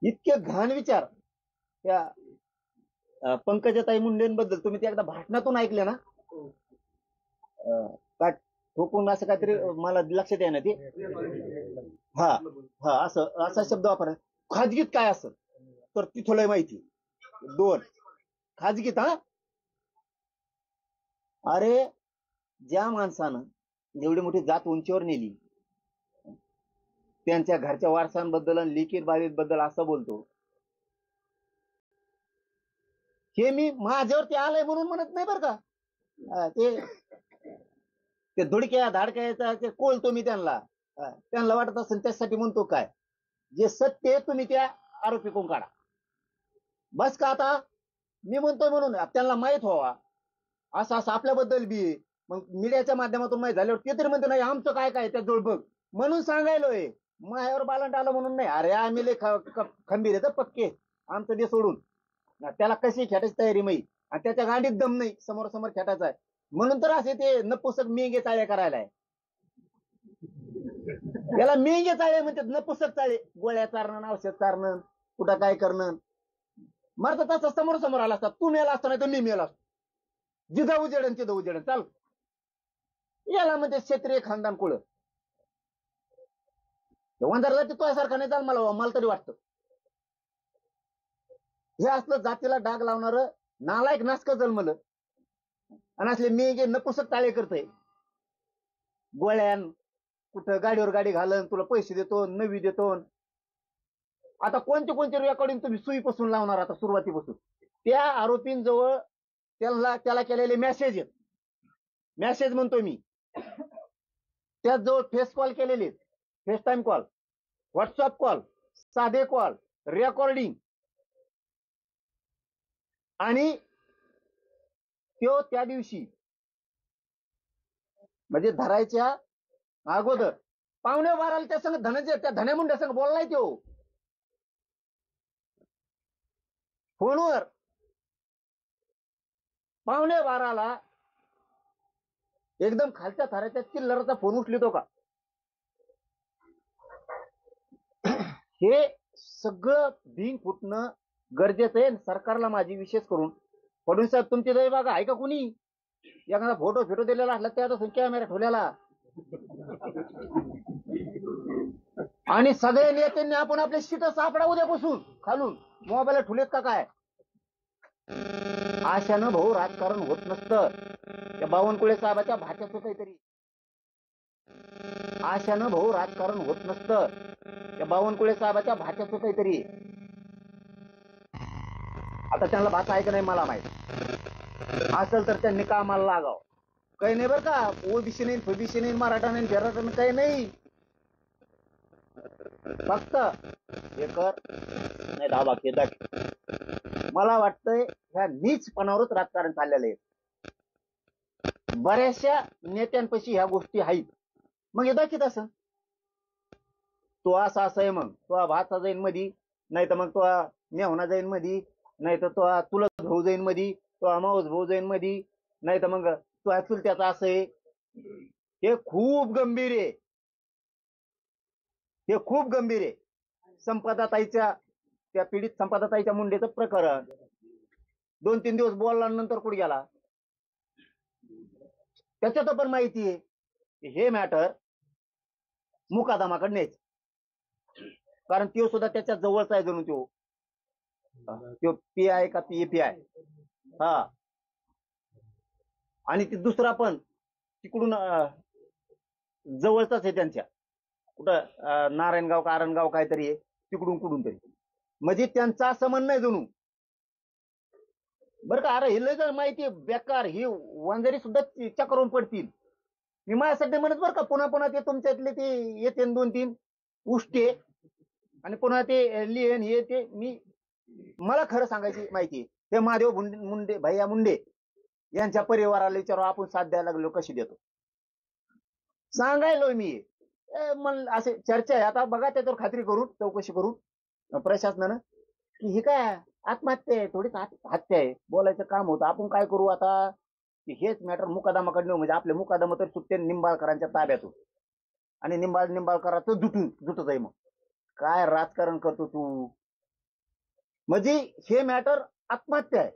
इतके घाण विचार त्या पंकजाताई मुंडेंबद्दल तुम्ही ते एकदा भाषणातून ऐकले ना, काय ठोकून असं काहीतरी मला लक्षात आहे ना ते. हा हा असं असा शब्द वापर. खाजगीत काय असं तर ती थोडं माहिती. 2 खाजगीत. हा अरे ज्या माणसानं एवढी मोठी जात उंचीवर नेली, त्यांच्या घरच्या वारसांबद्दल आणि लिखित बाबीबद्दल असं बोलतो, हे मी माझ्यावरती आलंय म्हणून म्हणत नाही बरं का. ते धुडक्या धाडक्याचा ते कोलतो मी त्यांना वाटत असेल त्यासाठी म्हणतो. काय जे सत्य आहे तुम्ही त्या आरोपी कोण काढा बस का. आता मी म्हणतोय म्हणून त्यांना माहित व्हावा असं असं आपल्याबद्दल बी. मग मीडियाच्या माध्यमातून माहित झाल्यावर ते तरी म्हणते नाही आमचं काय काय त्या जोड बघ म्हणून सांगायलोय. मायावर बालंट आलं म्हणून नाही. अरे आम्ही लय खंबीर येतं पक्के आमचं दे सोडून. त्याला कशी खेटायची तयारी माही आणि त्याच्या गांडीत दम नाही समोर समोर खेटायचा आहे म्हणून तर असे ते नपुसक मेंगे चाळे करायला आहे. याला मेंगे चाळे म्हणतात, नपुसक चाळे. गोळ्या चारणं औषध चारणं कुठं काय करणं. मरतात तसं समोर समोर आला असतात. तू मेला असतो नाही तर मी मेला असतो. जिथं उजेडन तिथं उजेडन चाल. याला म्हणजे क्षेत्रीय खानदान कुळ. वंजारला ते तुझ्यासारखा नाही चाल मला तरी वाटतं. हे असलं जातीला डाग लावणार नालायक नासक जन्मलं आणि असले मेंगे नपुसक ताळे करतय. गोळ्यान कुठं गाडीवर गाडी घालन, तुला पैसे देतो, नवी देतो. आता कोणते रेकॉर्डिंग तुम्ही सुईपासून लावणार आता सुरुवातीपासून. त्या आरोपींजवळ त्याला केलेले मेसेज आहेत. मेसेज म्हणतो मी. त्याचजवळ फेस कॉल केलेले, face time call, WhatsApp call, साधे कॉल, रेकॉर्डिंग. आणि तो त्या दिवशी म्हणजे धरायच्या अगोदर 11:15 त्या संग त्या धन्यामुंड्या संग बोललाय तो फोनवर. 11:15 एकदम खालच्या थराच्या चिल्लरचा फोन उचलितो का. हे सगळं भिंग फुटणं गरजेचं आहे. सरकारला माझी विशेष करून फडणवीस साहेब तुमची दय बघा आहे का कुणी एखादा फोटो दिलेला असला त्याचा कॅमेरा ठेवलेला. आणि सगळे नेत्यांनी आपण आपले शीट सापडा उद्यापासून खालून मोबाईल ठुलेत का काय. आशानं भाऊ राजकारण होत नसतं. त्या बावनकुळे साहेबाच्या भाच्याचं काहीतरी. आशानं भाऊ राजकारण होत नसतं. त्या बावनकुळे साहेबाच्या भाच्याचं काहीतरी. आता त्यांना भाषा आहे का नाही मला माहित असेल तर त्यांनी कामाला लागाव. काही नाही बरं का. ओबीसी नाही, फबीसी नाही, मराठा नाही, फेराठा नाही, काही नाही. फक्त हे कर नाही दाबा केदार. मला वाटतंय ह्या नीचपणावरच राजकारण चाललेलं आहे. बऱ्याचशा नेत्यांपाशी ह्या गोष्टी आहेत. मग हे दाखीत असं तो असा आहे, मग तो भाचा जाईन मधी, नाही तर मग तो मेहना जाईन मधी, नाही तर तो तुलत भाऊ जाईन मधी, तो मावस भाऊ जाईन मधी, नाही तर मग तो चुलत्याचा असं आहे. हे खूप गंभीर आहे, हे खूप गंभीर आहे. संपदाताईच्या त्या पीडित संपदाताईच्या मुंडेचं प्रकरण 2-3 दिवस बोलल्यानंतर कुठे गेला त्याच्यात पण माहिती आहे. हे मॅटर मुकादमाकडे न्यायचं, कारण तो सुद्धा त्याच्या जवळचा आहे जणू तो पी आय का पीएपीआय. हा, आणि ती दुसरा पण तिकडून जवळचाच आहे त्यांच्या, कुठं नारायणगाव का आरणगाव काहीतरी आहे, तिकडून कुठून तरी. म्हणजे त्यांचा असं म्हणणं आहे जणू, बरं का. अरे हे लय जर माहिती बेकार, ही वंजारी सुद्धा चक्रावून पडतील. मी माझ्यासाठी म्हणत बरं का, पुन्हा पुन्हा ते तुमच्यातले ते येते 2-3 उष्टे, आणि पुन्हा ते लिहिण हे ते. मला खरं सांगायची माहिती, ते महादेव मुंडे भैया मुंडे यांच्या परिवाराला विचारू, आपण साथ द्यायला लागलो कशी देतो सांगायलोय मी. असे चर्चा आहे, आता बघा त्याच्यावर खात्री करून चौकशी करून प्रशासनानं की हे काय आत्महत्या आहे, थोडीच हत्या आहे. बोलायचं काम होतं. आपण काय करू आता, की हेच मॅटर मुकादमाकडे नेऊ, म्हणजे आपले मुकादमा तर सुट्टे निंबाळकरांच्या ताब्यातून, आणि निंबाळकरांचं जुटत आहे. मग काय राजकारण करतो तू? म्हणजे हे मॅटर आत्महत्या आहे,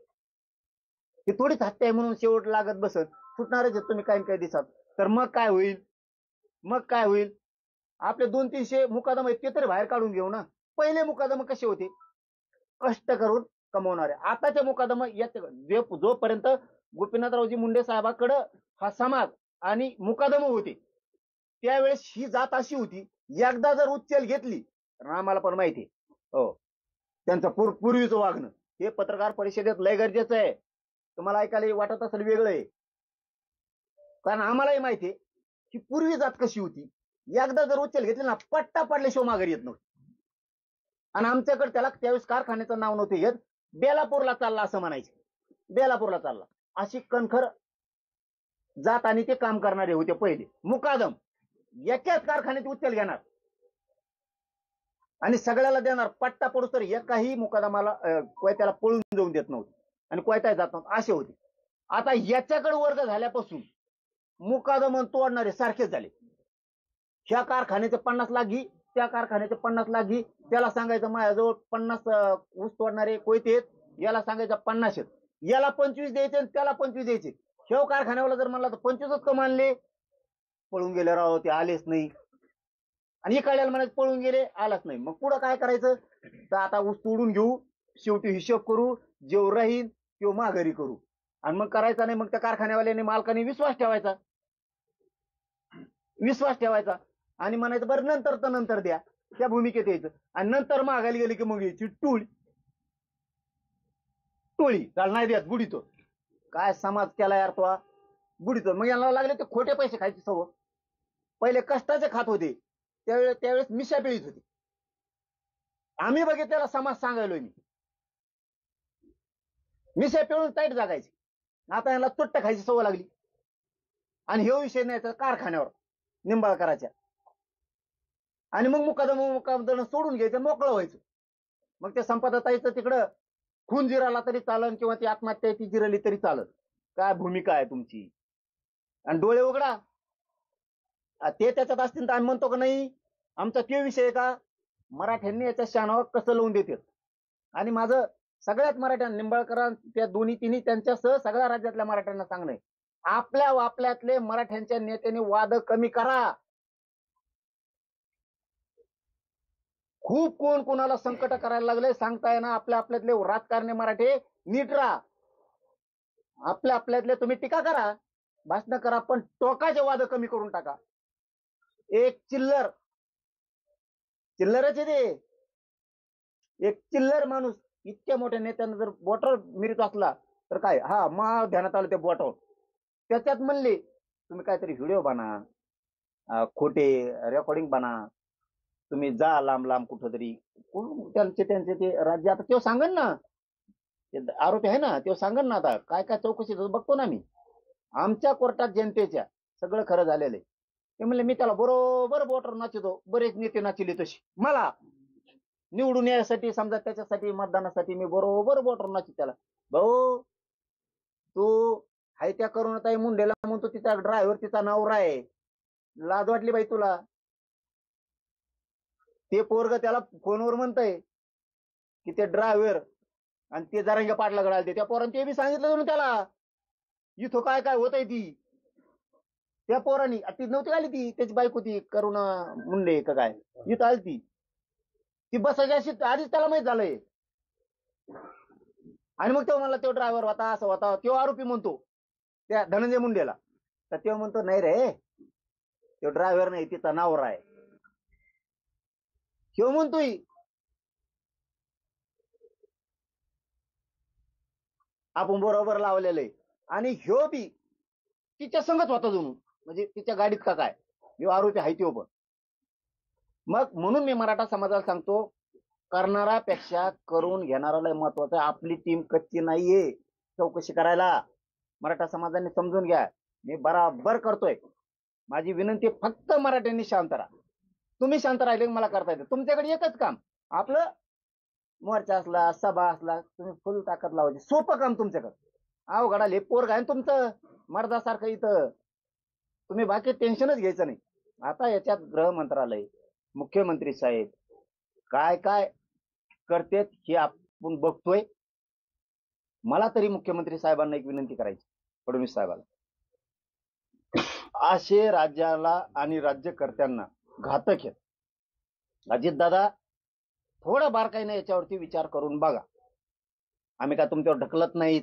ही थोडीच हत्या आहे म्हणून शेवट लागत बसत सुटणारच आहे तुम्ही काही दिवसात. तर मग काय होईल? मग काय होईल? आपले 200-300 मुकादम आहेत ते तरी बाहेर काढून घेऊ ना. पहिले मुकादम कसे होते? कष्ट करून कमवणारे. आताचे मुकादम जोपर्यंत गोपीनाथरावजी मुंडे साहेबाकडं हा समाज आणि मुकादम होते, त्यावेळेस ही जात अशी होती, एकदा जर उच्चल घेतली तर आम्हाला पण माहिती आहे, हो, त्यांचं पूर्वीचं वागणं हे पत्रकार परिषदेत लय गरजेचं आहे. तुम्हाला ऐकायला वाटत असेल वेगळं आहे, कारण आम्हालाही माहिती आहे की पूर्वी जात कशी होती. एकदा जर उचल घेतली ना, पट्टा पडल्याशिवाय माघारी येत नव्हती. आणि आमच्याकडे त्याला त्यावेळेस कारखान्याचं नाव नव्हते घेत, बेलापूरला चालला असं म्हणायचे. बेलापूरला चालला अशी कणखर जात आणि ते काम करणारे होते पहिले. मुकादम एकाच कारखान्यात उचल घेणार आणि सगळ्याला देणार, पट्टा पडू तर एकाही मुकादमाला कोयत्याला पळून जाऊन देत नव्हते आणि कोयता जात नव्हतं असे होते. आता याच्याकडे वर्ग झाल्यापासून मुकादम तोडणारे सारखेच झाले. ह्या कारखान्याचे 50 लाख घी, त्या कारखान्याचे 50 लाख घी. त्याला सांगायचं माझ्याजवळ 50 ऊस तोडणारे कोयते आहेत, याला सांगायचं 50 आहेत, याला 25 द्यायचे आणि त्याला 25 द्यायचे. शेव कारखान्यावाला जर म्हणला तर 25च कम आणले, पळून गेले राव, ते आलेच नाही. आणि इकडल्याला म्हणायचं पळून गेले, आलाच नाही. मग पुढं काय करायचं? तर आता ऊस तोडून घेऊ, शेवटी हिशोब करू, जेव राहील किंवा माघारी करू. आणि मग करायचा नाही, मग त्या कारखान्यावाल्याने मालकाने विश्वास ठेवायचा आणि म्हणायचं बरं नंतर तर नंतर द्या, त्या भूमिकेत यायचं. आणि नंतर मागायला गेले की मग यायची टोळी चाल नाही द्यात, बुडीतो. काय समाज केला यार तो, बुडीतो. मग याला लागले ते खोटे पैसे खायची सवय. पहिले कष्टाचे खात होते, त्यावेळेस मिशा पिळीत होती. आम्ही बघितलेला समाज सांगायलोय मी. मिशा पिळून टाईट जागायची. आता याला तुट्ट खायची सवय लागली. आणि हे विषय नाही तर कारखान्यावर निंबाळकराच्या, आणि मग मुकादम सोडून घ्यायचं, मोकळं व्हायचं. मग त्या संपदाताईचं तिकडं खून जिराला तरी चालन, किंवा ती आत्महत्या ती जिरली तरी चालत. काय भूमिका आहे तुमची? आणि डोळे उघडा, ते त्याच्यात असतील तर आम्ही म्हणतो का नाही आमचा ते विषय आहे का? मराठ्यांनी याच्या शानावर कसं लावून देतात. आणि माझं सगळ्यात मराठ्या निंबाळकर त्या दोन्ही त्यांच्यासह सगळ्या राज्यातल्या मराठ्यांना सांगणं, आपल्या वापल्यातले मराठ्यांच्या नेत्यांनी वाद कमी करा. खूप कोण कोणाला संकट करायला लागले सांगताय ना. आपल्यातले राजकारणी मराठी नीट राहा. आपल्यातले तुम्ही टीका करा, भाषण करा, पण टोकाचे वाद कमी करून टाका. एक चिल्लरच आहे ते. एक चिल्लर माणूस इतक्या मोठ्या नेत्यांना जर बोटावर मिरत असला तर काय, हा मा ध्यानात आलं त्या बोटावर. त्याच्यात म्हणले तुम्ही काहीतरी व्हिडिओ बना, खोटे रेकॉर्डिंग बना, तुम्ही जा लांब लांब कुठंतरी. त्यांचे ते राज्य आता तेव्हा सांगन ना, आरोपी आहे ना, तेव्हा सांगन ना. आता काय काय चौकशी बघतो ना मी. आमच्या कोर्टात जनतेच्या सगळं खरं झालेलं आहे. ते म्हणले मी त्याला बरोबर बोटर नाचतो, बरेच नेते नाचले तशी, मला निवडून यायसाठी समजा त्याच्यासाठी मतदानासाठी मी बरोबर बोटर नाचतो त्याला. भाऊ तू हाय त्या करुणाताई मुंडेला म्हणतो तिचा ड्रायव्हर तिचा नवरा आहे, लाज वाटली बाई तुला? ते पोरग त्याला फोनवर म्हणतंय की ते ड्रायव्हर आणि ते जरांगे पाटलाकडे आलते, त्या पोरांनी ते बी सांगितलं त्याला इथं काय काय होतंय ती. त्या पोरांनी ती नव्हती आली, ती त्याची बायको ती करुणा मुंडे का काय, इथं आली ती बसायची अशी आधीच त्याला माहित झालंय. आणि मग तेव्हा मला तो ड्रायव्हर होता असं होता, तो आरोपी म्हणतो त्या धनंजय मुंडेला. तर तेव्हा म्हणतो नाही रे तो ड्रायव्हर नाही, तिचा नवरा आहे. ह्यो म्हणतोय आपण बरोबर लावलेलं आहे. आणि ह्यो बी तिच्या संगत होता जणू, म्हणजे तिच्या गाडीत का काय, ह्यो आरोपी आहे तो पण. मग म्हणून मी मराठा समाजाला सांगतो, करणारापेक्षा करून घेणाराला महत्वाचं आहे. आपली टीम कच्ची नाहीये चौकशी करायला. मराठा समाजाने समजून घ्या, मी बराबर करतोय. माझी विनंती फक्त मराठ्यांनी शांत राहा. तुम्ही शांत राहिले मला करता येते. तुमच्याकडे एकच काम, आपलं मोर्चा असला सभा असला तुम्ही फुल ताकद लावायची, सोपं काम तुमच्याकडे. अवघड आले पोरग आहे तुमचं मर्दासारखं इथं, तुम्ही बाकी टेन्शनच घ्यायचं नाही. आता याच्यात गृह मंत्रालय, मुख्यमंत्री साहेब काय काय करतेत हे आपण बघतोय. मला तरी मुख्यमंत्री साहेबांना एक विनंती करायची, फडणवीस साहेबाला, असे राज्याला आणि राज्यकर्त्यांना घातक आहेत. अजितदादा थोडं बारकाईने याच्यावरती विचार करून बघा. आम्ही काय तुमच्यावर ढकलत नाहीत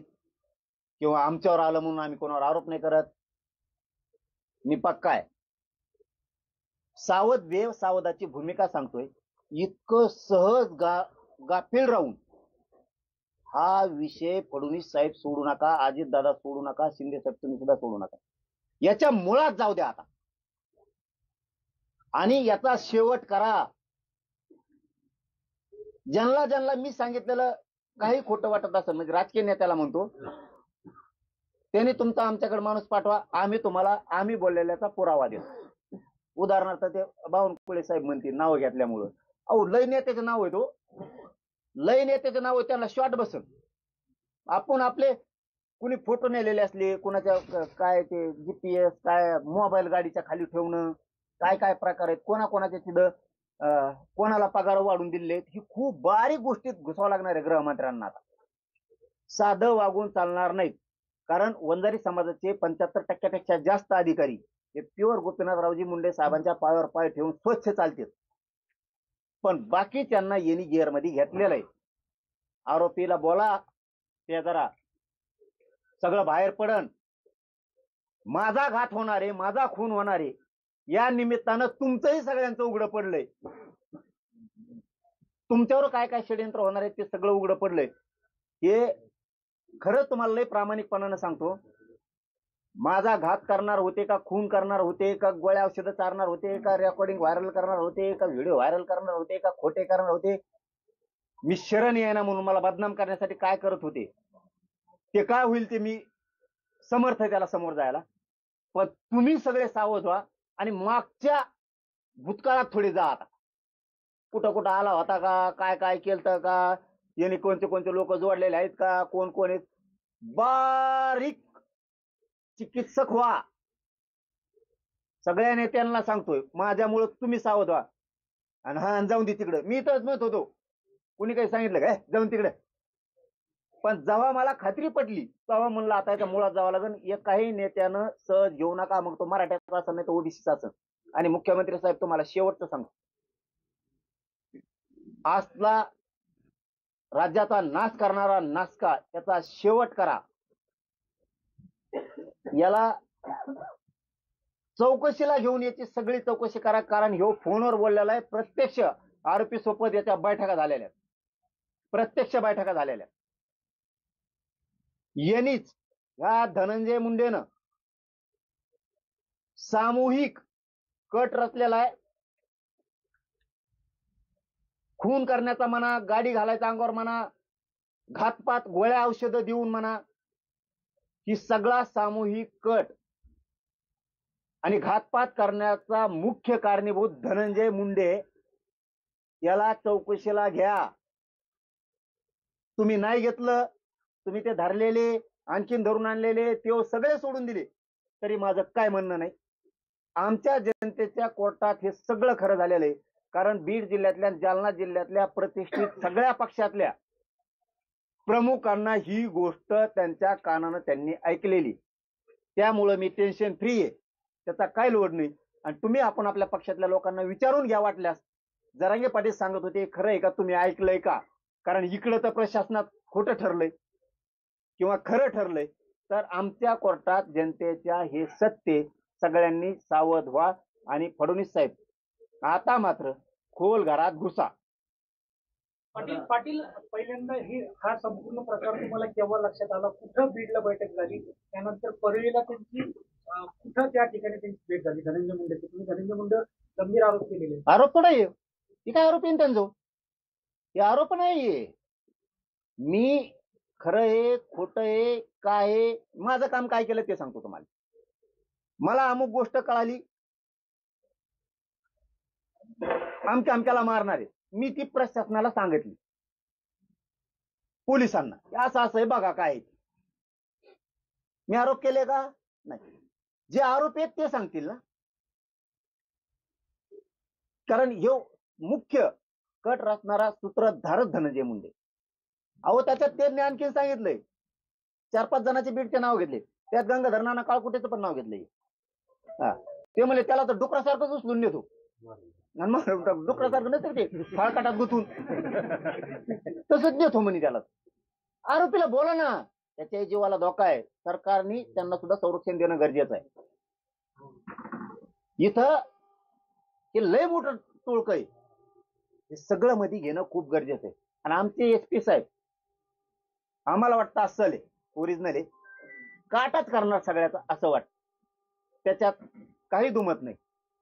किंवा आमच्यावर आलं म्हणून आम्ही कोणावर आरोप नाही करत. मी पक्का आहे, सावध वेव सावधाची भूमिका सांगतोय. इतकं सहज गाफील राहून हा विषय फडणवीस साहेब सोडू नका, अजितदादा सोडू नका, शिंदे साहेब तुम्ही सुद्धा सोडू नका. याच्या मुळात जाऊ द्या आता आणि याचा शेवट करा. ज्यांना ज्यांना मी सांगितलेलं काही खोटं वाटत असेल, म्हणजे राजकीय नेत्याला म्हणतो, त्यांनी तुमचा आमच्याकडे माणूस पाठवा, आम्ही तुम्हाला आम्ही बोललेल्याचा पुरावा देऊ. उदाहरणार्थ ते बावनकुळे साहेब म्हणतील नाव घेतल्यामुळं, अहो लय नेत्याचं नाव आहे तो, लय नेत्याचं नाव आहे, त्यांना शॉर्ट बसल. आपण आपले कुणी फोटो नेलेले असले, कुणाच्या काय ते जीपीएस काय मोबाईल गाडीच्या खाली ठेवणं, काय काय प्रकार आहेत, कोणाकोणाच्या तिथं कोणाला पगार वाढून दिले, ही खूप बारीक गोष्टीत घुसावं लागणार आहे गृहमंत्र्यांना. आता साधं वागून चालणार नाहीत, कारण वंजारी समाजाचे 75% जास्त अधिकारी हे प्युअर गोपीनाथरावजी मुंडे साहेबांच्या पायावर पाय ठेवून स्वच्छ चालतात. पण बाकी त्यांना येणी गिअर मध्ये घेतलेलं आहे. आरोपीला बोला, ते जरा सगळं बाहेर पडन. माझा घात होणार आहे, माझा खून होणार आहे, या निमित्तानं तुमचंही सगळ्यांचं उघडं पडलंय. तुमच्यावर काय काय षडयंत्र होणार आहे ते सगळं उघडं पडलंय. हे खरं तुम्हाला लय प्रामाणिकपणानं सांगतो, माझा घात करणार होते का, खून करणार होते का, गोळ्या औषधं चारणार होते का, रेकॉर्डिंग व्हायरल करणार होते का, व्हिडिओ व्हायरल करणार होते का, खोटे करणार होते, मी शरण येईना म्हणून मला बदनाम करण्यासाठी काय करत होते, ते काय होईल ते मी समर्थ आहे त्याला समोर जायला. पण तुम्ही सगळे सावध व्हा आणि मागच्या भूतकाळात थोडे जा. आता कुठं कुठं आला होता का, काय काय केलं का, याने कोणते कोणते लोक जोडलेले आहेत का, कोण कोण आहेत, बारीक चिकित्सक व्हा. सगळ्या नेत्यांना सांगतोय, माझ्यामुळे तुम्ही सावध व्हा. आणि हा जाऊन दे तिकडे, मी तर म्हणत होतो, कुणी काही सांगितलं काय जाऊन तिकडे, पण जेव्हा मला खात्री पटली तेव्हा म्हणलं आता याच्या मुळात जावं लागेल. एकाही नेत्यानं सहज घेऊ नका, मग तो मराठ्याचा असं नाही तर ओबीसीचा असं. आणि मुख्यमंत्री साहेब तुम्हाला शेवटचं सांगतो, आजला राज्याचा नाश करणारा नासका त्याचा शेवट करा. याला चौकशीला घेऊन याची सगळी चौकशी करा, कारण ह्यो फोनवर बोललेला आहे. प्रत्यक्ष आरोपी सोबत याच्या बैठका झालेल्या, प्रत्यक्ष बैठका झालेल्या. यांनीच या धनंजय मुंडेनं सामूहिक कट रचलेला आहे. खून करण्याचा म्हणा, गाडी घालायचा अंगावर म्हणा, घातपात गोळ्या औषधं देऊन म्हणा, ही सगळा सामूहिक कट आणि घातपात करण्याचा मुख्य कारणीभूत धनंजय मुंडे याला चौकशीला घ्या. तुम्ही नाही घेतलं, तुम्ही ते धरलेले आणखीन धरून आणलेले ते सगळे सोडून दिले तरी माझं काय म्हणणं नाही. आमच्या जनतेच्या कोर्टात हे सगळं खरं झालेलं आहे. कारण बीड जिल्ह्यातल्या जालना जिल्ह्यातल्या प्रतिष्ठित सगळ्या पक्षातल्या प्रमुखांना ही गोष्ट त्यांच्या कानानं त्यांनी ऐकलेली. त्यामुळं मी टेन्शन फ्री आहे, त्याचा काय लोड नाही. आणि तुम्ही आपण आपल्या पक्षातल्या लोकांना विचारून घ्या वाटल्यास. जरांगे पाटील सांगत होते खरं आहे का, तुम्ही ऐकलंय का? कारण इकडं तर प्रशासनात खोटं ठरलंय किंवा खरं ठरलंय. तर आमच्या कोर्टात जनतेच्या हे सत्य, सगळ्यांनी सावध व्हा. आणि फडणवीस साहेब आता मात्र खोल घरात घुसा. पाटील पहिल्यांदा हा संपूर्ण प्रकार तुम्हाला केव्हा लक्षात आला? कुठं बीडला बैठक झाली, त्यानंतर परळीला त्यांची कुठं त्या ठिकाणी त्यांची भेट झाली धनंजय मुंडेची? तुम्ही धनंजय मुंडे गंभीर आरोप केलेले. आरोप थोडा आहे ती, काय आरोप आहे त्यांचं? हे आरोप नाहीये. मी खरं आहे खोटं आहे काय आहे, माझं काम काय केलं ते सांगतो तुम्हाला. मला अमुक गोष्ट कळाली, आमच्याला मारणार आहे, मी ती प्रशासनाला सांगितली, पोलिसांना असं असं आहे बघा काय. मी आरोप केले का? नाही. जे आरोप आहेत ते सांगतील ना. कारण हे मुख्य कट रचणारा सूत्रधारच धनंजय मुंडे. अहो त्याच्यात त्यांनी आणखीन सांगितलंय 4-5 जणांचे बीडचे नाव घेतले, त्यात गंगाधर नाना काळकुटेचं पण नाव घेतलंय. ते म्हणले त्याला तर डुकरासारखंच उचलून नेतो. डुकरासारखं नसेल ते फाळकाटात गुंतून तसंच देतो म्हणे त्याला. आरोपीला बोला ना, त्याच्या जीवाला धोका आहे, सरकारने त्यांना सुद्धा संरक्षण देणं गरजेचं आहे. इथं हे लय मोठं टोळक आहे, हे सगळं मध्ये घेणं खूप गरजेचं आहे. आणि आमचे SP साहेब आम्हाला वाटतं असं आहे ओरिजिनल आहे, काटाच करणार सगळ्याचा असं वाटतं. त्याच्यात काही दुमत नाही.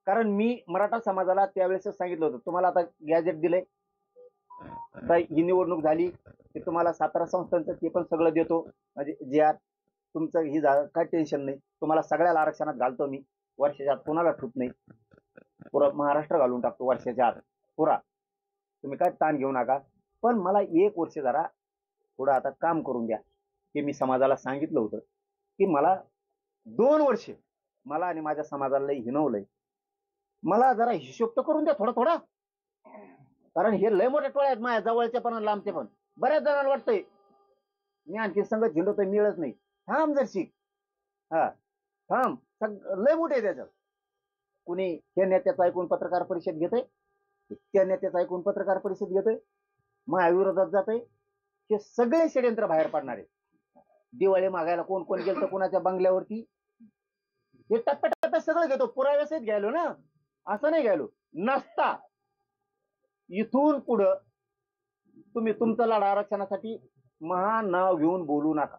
कारण मी मराठा समाजाला त्यावेळेस सांगितलं होतं, तुम्हाला आता गॅजेट दिलंय, ही निवडणूक झाली की तुम्हाला 17 संस्थांचं ते पण सगळं देतो, म्हणजे JR तुमचं ही काय टेन्शन नाही, तुम्हाला सगळ्याला आरक्षणात घालतो मी, वर्षाच्या आत कोणाला ठूत नाही, पुरा महाराष्ट्र घालून टाकतो वर्षाच्या आत पुरा, तुम्ही काय ताण घेऊ नका. पण मला 1 वर्ष जरा थोडं आता काम करून द्या. हे मी समाजाला सांगितलं होतं की मला 2 वर्ष मला आणि माझ्या समाजाला लई हिनवलंय, मला जरा हिशोब तर करून द्या थोडा थोडा. कारण हे लय मोठे टोळे आहेत माझ्या जवळचे पण लांबचे पण. बऱ्याच जणांना वाटतंय मी आणखी संगत झिंडतोय, मिळत नाही. थांब जर शिक, हा थांब, लय मोठे आहे त्याच्यात. कुणी त्या नेत्याचं ऐकून पत्रकार परिषद घेतय, त्या नेत्याचं ऐकून पत्रकार परिषद घेतोय, महाविरोधात जातय. हे सगळे षडयंत्र बाहेर पडणारे. दिवाळी मागायला कोण कोण गेलं कोणाच्या बंगल्यावरती, हे टप्प्याटप्प्यात सगळं घेतो. पुराव्यासहित घ्यायलो ना, असं नाही घ्यायलो नसता. इथून पुढं तुम्ही तुमचा लढा आरक्षणासाठी महान नाव घेऊन बोलू नका.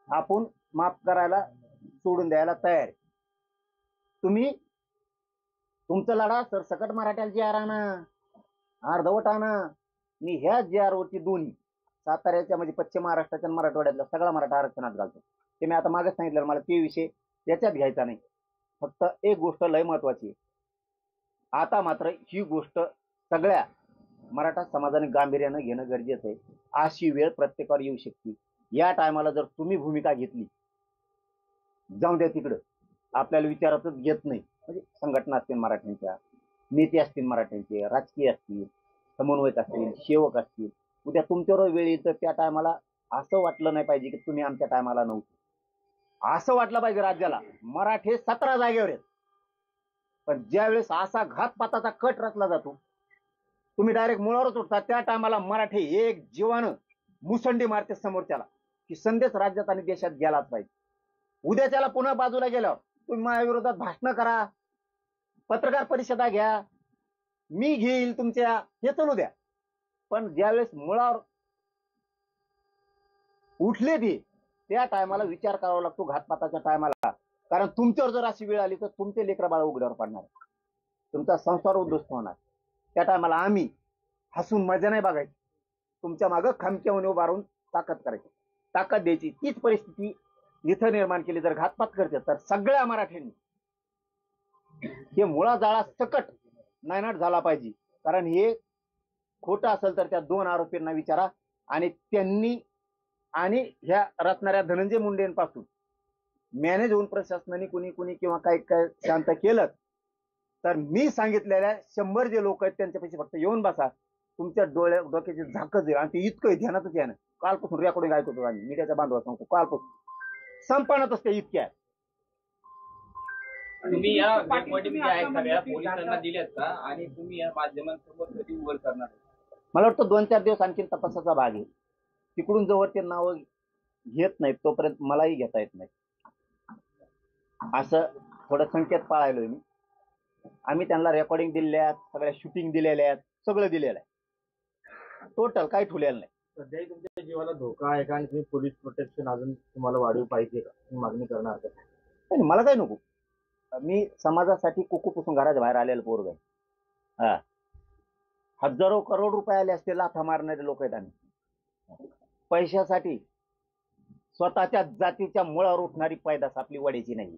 आपण माफ करायला सोडून द्यायला तयार आहे. तुम्ही तुमचा लढा सरसकट मराठ्याला JR आणा, अर्धवट आणा. मी ह्या JR वरती दोन्ही साताऱ्याच्या म्हणजे पश्चिम महाराष्ट्राच्या मराठवाड्यातल्या सगळा मराठा आरक्षणात घालतो. ते मी आता मागेच सांगितलं, मला ते विषय याच्यात घ्यायचा नाही. फक्त एक गोष्ट लय महत्वाची आहे, आता मात्र ही गोष्ट सगळ्या मराठा समाजाने गांभीर्यानं घेणं गरजेचं आहे. अशी वेळ प्रत्येकावर येऊ शकते. या टायमाला जर तुम्ही भूमिका घेतली, जाऊ द्या तिकडं, आपल्याला विचारातच घेत नाही. म्हणजे संघटना असतील मराठ्यांच्या, नेते असतील मराठ्यांचे, राजकीय असतील, समन्वयक असतील, सेवक असतील, उद्या तुमच्यावर वेळ येईल तर त्या टायमाला असं वाटलं नाही पाहिजे की तुम्ही आमच्या टायमाला नव्हते. असं वाटलं पाहिजे राज्याला मराठे 17 जागेवर आहेत. पण ज्यावेळेस असा घातपाताचा कट रचला जातो, तुम्ही डायरेक्ट मुळावरच उठता, त्या टायमाला मराठे एक जीवानं मुसंडी मारते समोरच्याला की संदेश राज्यात आणि देशात गेलाच पाहिजे. उद्याच्याला पुन्हा बाजूला गेल्यावर तुम्ही माझ्याविरोधात भाषण करा, पत्रकार परिषदा घ्या, मी घेईल तुमच्या, हे चालू द्या. पण ज्यावेळेस मुळावर उठले ते, त्या टायमाला विचार करावा लागतो घातपाताच्या टायमाला. कारण तुमच्यावर जर अशी वेळ आली तर तुमचे लेकरं बाळ उघड्यावर पडणार, तुमचा संसार उद्ध्वस्त होणार. त्या टायमाला आम्ही हसून मजा नाही बघायची, तुमच्या मागं खमक्यावर उभा राहून ताकद करायची, ताकद द्यायची. तीच परिस्थिती इथं निर्माण केली जर घातपात करते तर सगळ्या मराठ्यांनी हे मुळा जाळा सकट नायनाट झाला पाहिजे. कारण हे खोटं असेल तर त्या 2 आरोपींना विचारा. आणि त्यांनी आणि ह्या रचणाऱ्या धनंजय मुंडेंपासून मॅनेज होऊन प्रशासनाने कुणी किंवा काय काय शांत केलं तर मी सांगितलेल्या 100 जे लोक आहेत त्यांच्यापेक्षा फक्त येऊन बसा, तुमच्या डोक्याची झाकच येईल. आणि ते इतकं ध्यानातच आहे ना, कालपासून रेकॉर्डिंग ऐकतो आम्ही मीडियाच्या बांधवा सांगतो, कालपासून संपणातच ते इतक्या. तुम्ही या रेकॉर्डिंग ज्या आहेत सगळ्या पोलिसांना दिल्यात का आणि तुम्ही या माध्यमांसोबत कधी उघड करणार? मला वाटतं 2-4 दिवस आणखी तपासाचा भाग आहे. तिकडून जवळ ते नावं घेत नाहीत तोपर्यंत मलाही घेता येत नाही. असं थोडं संकेत पाळायलोय मी. आम्ही त्यांना रेकॉर्डिंग दिलेल्या आहेत, सगळ्या शूटिंग दिलेल्या आहेत, सगळं दिलेलं आहे. टोटल काही ठेवलेलं नाही. सध्याही तुमच्या जीवाला धोका आहे का आणि तुम्ही पोलीस प्रोटेक्शन अजून तुम्हाला वाढवू पाहिजे का, मागणी करणार का? नाही, मला काय नको. मी समाजासाठी कुकूपासून घराच्या बाहेर आलेलं पोरग आहे. हा, हजारो करोड रुपये आले असते लाथा मारणारे लोक आहेत आम्ही. पैशासाठी स्वतःच्या जातीच्या मुळावर उठणारी पैदास आपली वड्याची नाही.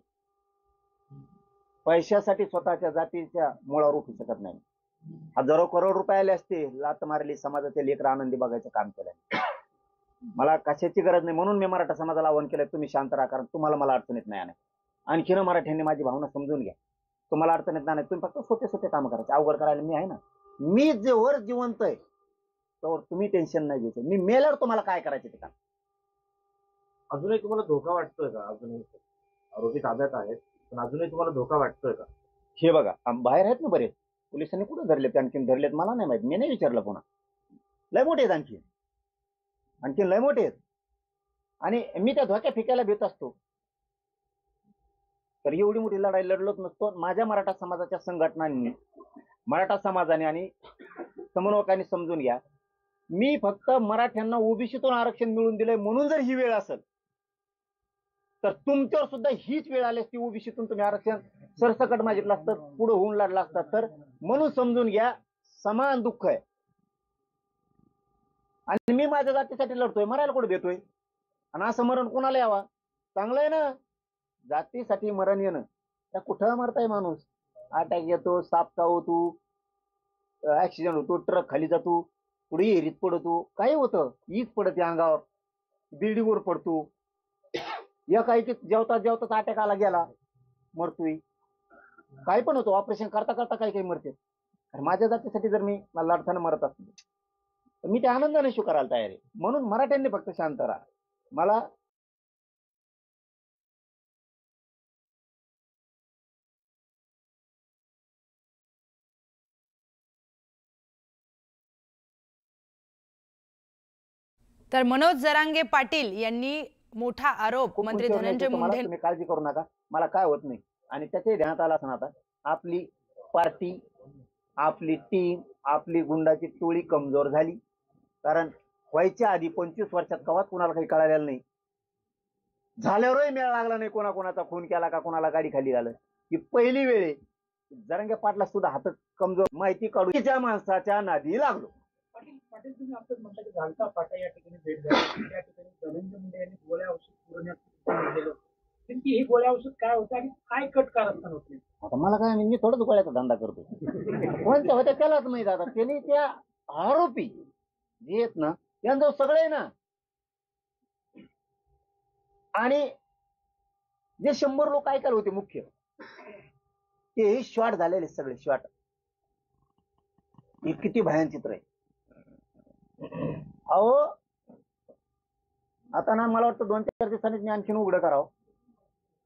पैशासाठी स्वतःच्या जातीच्या मुळावर उठू शकत नाही. हजारो करोड रुपये आले असते, लात मारली, समाजाचे लेकर आनंदी बघायचं काम केलं. मला कशाची गरज नाही. म्हणून मी मराठा समाजाला आवाहन केलं, तुम्ही शांत राहा, कारण तुम्हाला मला अडचण येत नाही. आणखीन मराठ्यांनी माझी भावना समजून घ्या. तुम्हाला अडचण येत नाही, तुम्ही फक्त छोटे छोटे काम करायचे, अवघड करायला मी आहे ना. मी जेवर जिवंत आहे तर तुम्ही टेन्शन नाही घ्यायचं. मी मेल्यावर तुम्हाला काय करायचं ते काम. अजूनही तुम्हाला धोका वाटतोय का? अजूनही आरोपी ताब्यात आहेत पण अजूनही तुम्हाला धोका वाटतोय का? हे बघा, बाहेर आहेत ना बरेच. पोलिसांनी कुठे धरलेत, आणखीन धरलेत मला नाही माहित, मी नाही विचारलं पुन्हा. लय मोठे आहेत, आणखीन लय मोठे आहेत. आणि मी त्या धोक्या फिकायला भेट असतो तर एवढी मोठी लढाई लढलोच नसतो. माझ्या मराठा समाजाच्या संघटनांनी, मराठा समाजाने आणि समन्वयकांनी समजून घ्या, मी फक्त मराठ्यांना ओबीसीतून आरक्षण मिळवून दिलंय म्हणून जर ही वेळ असेल तर तुमच्यावर सुद्धा हीच वेळ आली असती. ओबीसीतून तुम्ही आरक्षण सरसकट मागितलं असतं, पुढे होऊन लढला असतात. तर म्हणून समजून घ्या, समान दुःख आहे. आणि मी माझ्या जातीसाठी लढतोय, मरायला कुठे देतोय? आणि असं मरण कोणाला यावा? चांगलं आहे ना. जातीसाठी मरण येणं, त्या कुठं मरताय माणूस? अटॅक येतो, साप चावतो, ऍक्सिडेंट होतो, ट्रक खाली जातो, पुढे एरीत पडतो, काही होतं, ईज पडते अंगावर, बिल्डिंगवर पडतो. या काही जेवता जेवताच अटॅक आला गेला, मरतोय. काही पण होतो, ऑपरेशन करता करता काही काही मरते. माझ्या जातीसाठी जर मी लढताना मरत असतो तर मी ते आनंदाने स्वीकारायला तयार आहे. म्हणून मराठ्यांनी फक्त शांत राहा. मला तर मनोज जरांगे पाटील यांनी मोठा आरोप खूप मंत्री उंचीवर धनंजय नेतो तुम्हाला, मुंडे तुम्ही काळजी करू नका, मला काय होत नाही. आणि त्याच्याही ध्यानात आला असं आता आपली पार्टी, आपली टीम, आपली गुंडाची टोळी कमजोर झाली. कारण व्हायच्या आधी 25 वर्षात कवाच कुणाला काही कळालेलं नाही. झाल्यावरही मेळ लागला नाही, कोणाकोणाचा खून केला का कोणाला गाडी खाली झालं. ही पहिली वेळ आहे. जरांगे पाटला सुद्धा हात कमजोर, माहिती काढू ज्या माणसाच्या नादी लागलो. पाटील तुम्ही आताच म्हटलं की घालता फाटा या ठिकाणी भेट द्यावी, त्या ठिकाणी धनंजय मुंडे यांनी गोळ्या औषध पुरवण्यात दिलं. नेमकी हे गोळ्या औषध काय होतं आणि काय कट कारस्थान होते? आता मला काय, मी थोडंच गोळ्याचा धंदा करतो. कोणत्या होत्या त्यालाच माहित. आता त्यांनी त्या आरोपी जे आहेत ना त्यांचं सगळे आहे ना, आणि जे 100 लोक ऐकायला होते मुख्य, ते शॉर्ट झालेले सगळे शॉर्ट. हे किती भयान चित्र आहे. अहो आता ना मला वाटतं 2-4 दिवसांनी मी आणखीन उघडं करावं,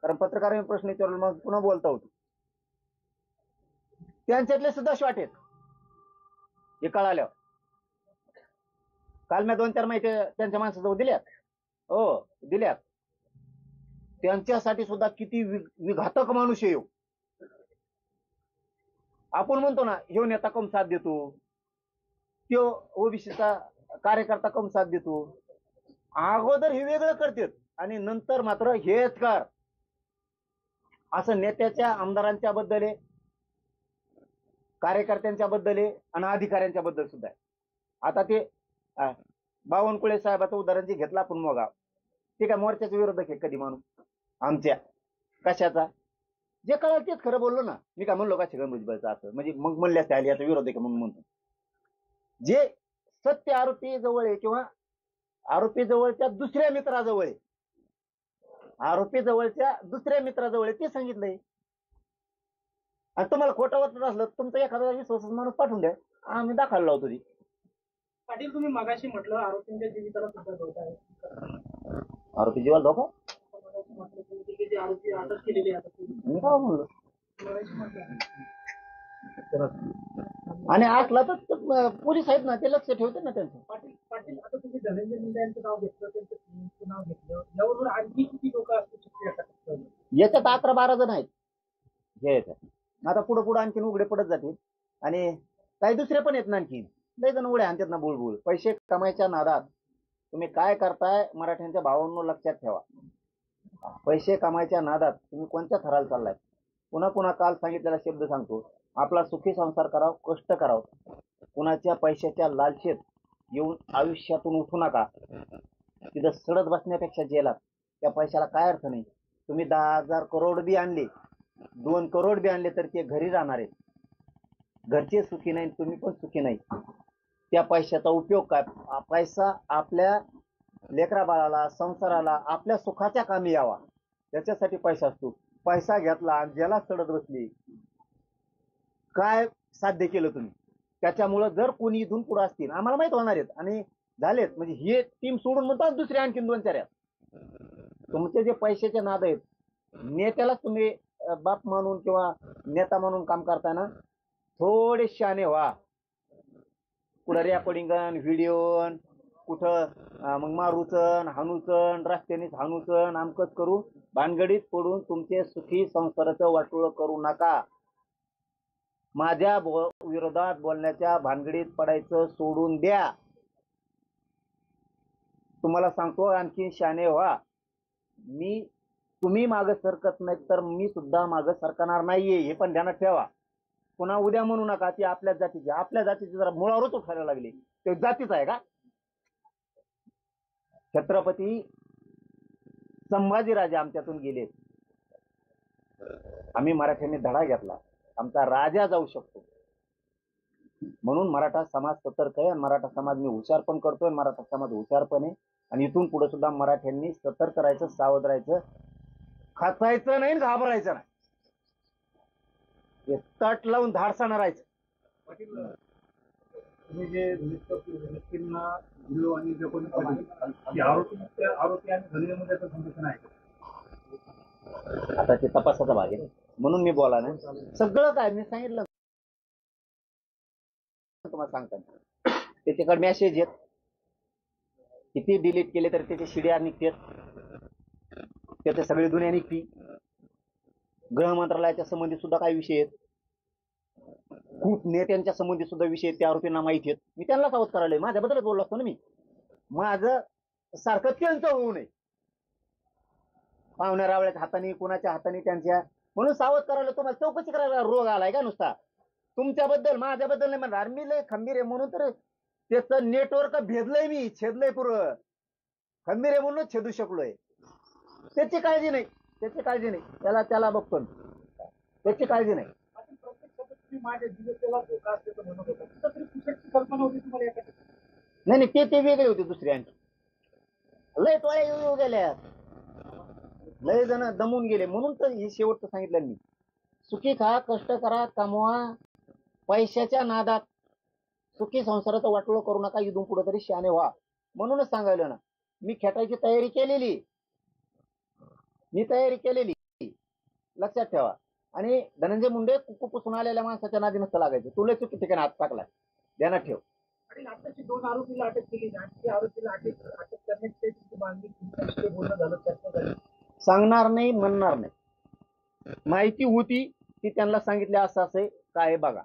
कारण पत्रकारांनी प्रश्न विचारला मग पुन्हा बोलता होतो. त्यांच्यातले सुद्धा शॉर्ट आहेत हे कळाल्यावर. काल मी 2-4 माहिती त्यांच्या माणसाजवळ दिल्यात. हो दिल्यात. त्यांच्यासाठी सुद्धा किती विघातक माणूस येऊ. आपण म्हणतो ना ह्यो नेता कम साथ देतो, त्यो ओबीसीचा कार्यकर्ता कम साथ देतो. अगोदर हे वेगळं करतात आणि नंतर मात्र हेच कर. असं नेत्याच्या, आमदारांच्या बद्दल आहे, कार्यकर्त्यांच्या बद्दल आहे आणि अधिकाऱ्यांच्या बद्दल सुद्धा आहे. आता ते बावनकुळे साहेबाचं उदाहरण जे घेतलं आपण मोगा, ते काय मोर्चाच्या विरोधक आहे कधी माणूस आमच्या? कशाचा? जे कळलं तेच खरं बोललो ना. मी काय म्हणलो का छगन भुजबळचं असं म्हणजे मग म्हणले असते आली याचा विरोध आहे का म्हणून म्हणतो. जे सत्य आरोपी जवळ आहे किंवा आरोपी जवळच्या दुसऱ्या मित्राजवळ आहे, आरोपी जवळच्या दुसऱ्या मित्राजवळ आहे, ते सांगितलंय. आणि तुम्हाला खोटं वाटत असलं तुमचा एखादा विश्वासाचा माणूस पाठवून द्या, आम्ही दाखवायला लावतो ती. पाटील तुम्ही मगाशी म्हटलं आरोपींच्या जीविताला सुद्धा धोका आहे. आरोपी जीवाला धोका? मगाशी म्हटलं तुम्ही की जे आरोपी अटक केलेले आता मी काय म्हणलो? मगाशी म्हटलं. आणि असला तर पोलीस आहेत ना, ते लक्ष ठेवते ना त्यांचं. पाटील पाटील आता तुम्ही धनंजय मुंडे यांचं नाव घेतलं, त्यांचं टीमचं नाव घेतलं, यावरून आणखी किती लोक असू शकते अटक? याच्यात 11-12 जण आहेत हे याच्यात. आता पुढे पुढे आणखीन उघडे पडत जातील आणि काही दुसरे पण आहेत ना, आणखी लय जण उड्या आणतात ना बुळबुळ. पैसे कमायच्या नादात तुम्ही काय करताय मराठ्यांच्या भावांनो लक्षात ठेवा. पैसे कमायच्या नादात तुम्ही कोणत्या थराला चाललाय. पुन्हा पुन्हा काल सांगितलेला शब्द सांगतो, आपला सुखी संसार करावा, कष्ट करावं. कुणाच्या पैशाच्या लालसेत येऊन आयुष्यातून उठू नका. तिथं सडत बसण्यापेक्षा जेलात. त्या पैशाला काय अर्थ नाही. तुम्ही 10,000 करोड बी आणले, 2 करोड बी आणले तर ते घरी राहणार आहेत. घरचे सुखी नाही, तुम्ही पण सुखी नाही. त्या पैशाचा उपयोग काय? पैसा आपल्या लेकरा बाळाला, संसाराला, आपल्या सुखाच्या कामी यावा त्याच्यासाठी पैसा असतो. पैसा घेतला आणि ज्याला सडत बसली, काय साध्य केलं तुम्ही? त्याच्यामुळं जर कोणी इथून पुढे असतील, आम्हाला माहित होणार आहेत आणि झालेत, म्हणजे हे टीम सोडून म्हणतात दुसरे आणखीन 2-4 आहेत. तुमचे जे पैशाचे नाद आहेत, नेत्यालाच तुम्ही बाप मानून किंवा नेता म्हणून काम करताना थोडे शहाणे व्हा. कुठं रेकॉर्डिंगन, व्हिडिओन, कुठं मग मारूचन, हाणूचन, रस्त्यानेच हाणूचन, आमकच करू, भानगडीत पडून तुमचे सुखी संसाराचं वाटोळं करू नका. माझ्या विरोधात बोलण्याच्या भानगडीत पडायचं सोडून द्या. तुम्हाला सांगतो आणखी शहाणे व्हा. तुम्ही मागं सरकत नाही तर मी सुद्धा मागं सरकणार नाहीये, हे पण ध्यानात ठेवा. पुन्हा उद्या म्हणू नका ती आपल्या जातीची जरा मुळावरच उठायला लागली. ते जातीच आहे का? छत्रपती संभाजीराजे आमच्यातून गेलेत. आम्ही मराठ्यांनी धडा घेतला, आमचा राजा जाऊ शकतो म्हणून मराठा समाज सतर्क आहे. मराठा समाज मी हुशार पण करतोय, मराठा समाज हुशार पण आहे. आणि इथून पुढे सुद्धा मराठ्यांनी सतर्क राहायचं, सावध राहायचं, खचायचं नाही, घाबरायचं नाही, तट लावून धाडसानं राहायचं. पाटील तुम्ही जे व्यक्तींना व्हिडिओ आणि रेकॉर्डिंग आरोपी आणि धनंजय मुंडेचं संघटन आहे, आता ते तपासाचा भाग आहे म्हणून मी बोला ना. सगळं काय मी सांगितलं तुम्हाला सांगताना. त्याच्याकडे मेसेज आहेत, किती डिलीट केले तर त्याचे शिड्या निघतात, त्याचे सगळे दुनिया निघती. गृह मंत्रालयाच्या संबंधित सुद्धा काही विषय आहेत, खूप नेत्यांच्या संबंधित सुद्धा विषय आहेत, त्या आरोपींना माहिती आहेत. मी त्यांना सावध करायला, माझ्याबद्दलच बोललो असतो ना मी. माझं सारखं त्यांचं होऊ नये, पाहुण्या रावळ्याच्या हाताने, कुणाच्या हाताने त्यांच्या, म्हणून सावध करायला. तुम्हाला चौकशी करायला रोग आलाय का नुसता? तुमच्याबद्दल माझ्याबद्दल नाही म्हणणार मी, लय खंबीर आहे म्हणून तर त्याचं नेटवर्क भेदलंय मी, छेदलंय पुरं. खंबीर आहे म्हणून छेदू शकलोय. त्याची काळजी नाही, त्याची काळजी नाही, त्याला बघतो त्याची काळजी नाही. माझ्या जीविताला धोका असल्याचं म्हणत होता, तरी कुठची कल्पना होती तुम्हाला या? नाही ते वेगळे होते दुसरे. आणखी लय टोळ्या येऊ गेल्या, लय जण दमून गेले. म्हणून तर हे शेवटचं सांगितलं मी, सुखी खा, कष्ट करा, कमवा, पैशाच्या नादात सुखी संसाराचं वाटोळं करू नका. इथून पुढे तरी शहाणे व्हा. म्हणूनच सांगायला ना, मी खेटायची तयारी केलेली, लक्षात ठेवा. आणि धनंजय मुंडे कुकूपासून आलेल्या माणसाच्या नादी नसतं लागायचं. तुला चुकी ठिकाणी हात टाकलाय, ध्यानात ठेव. आणि आताची 2 आरोपीला अटक केली, आणखी आरोपीला अटक करण्याची मागणी बोलणं झालं, चर्चा झाली. सांगणार नाही, म्हणणार नाही. माहिती होती ती त्यांना सांगितले, असं असं काय आहे बघा.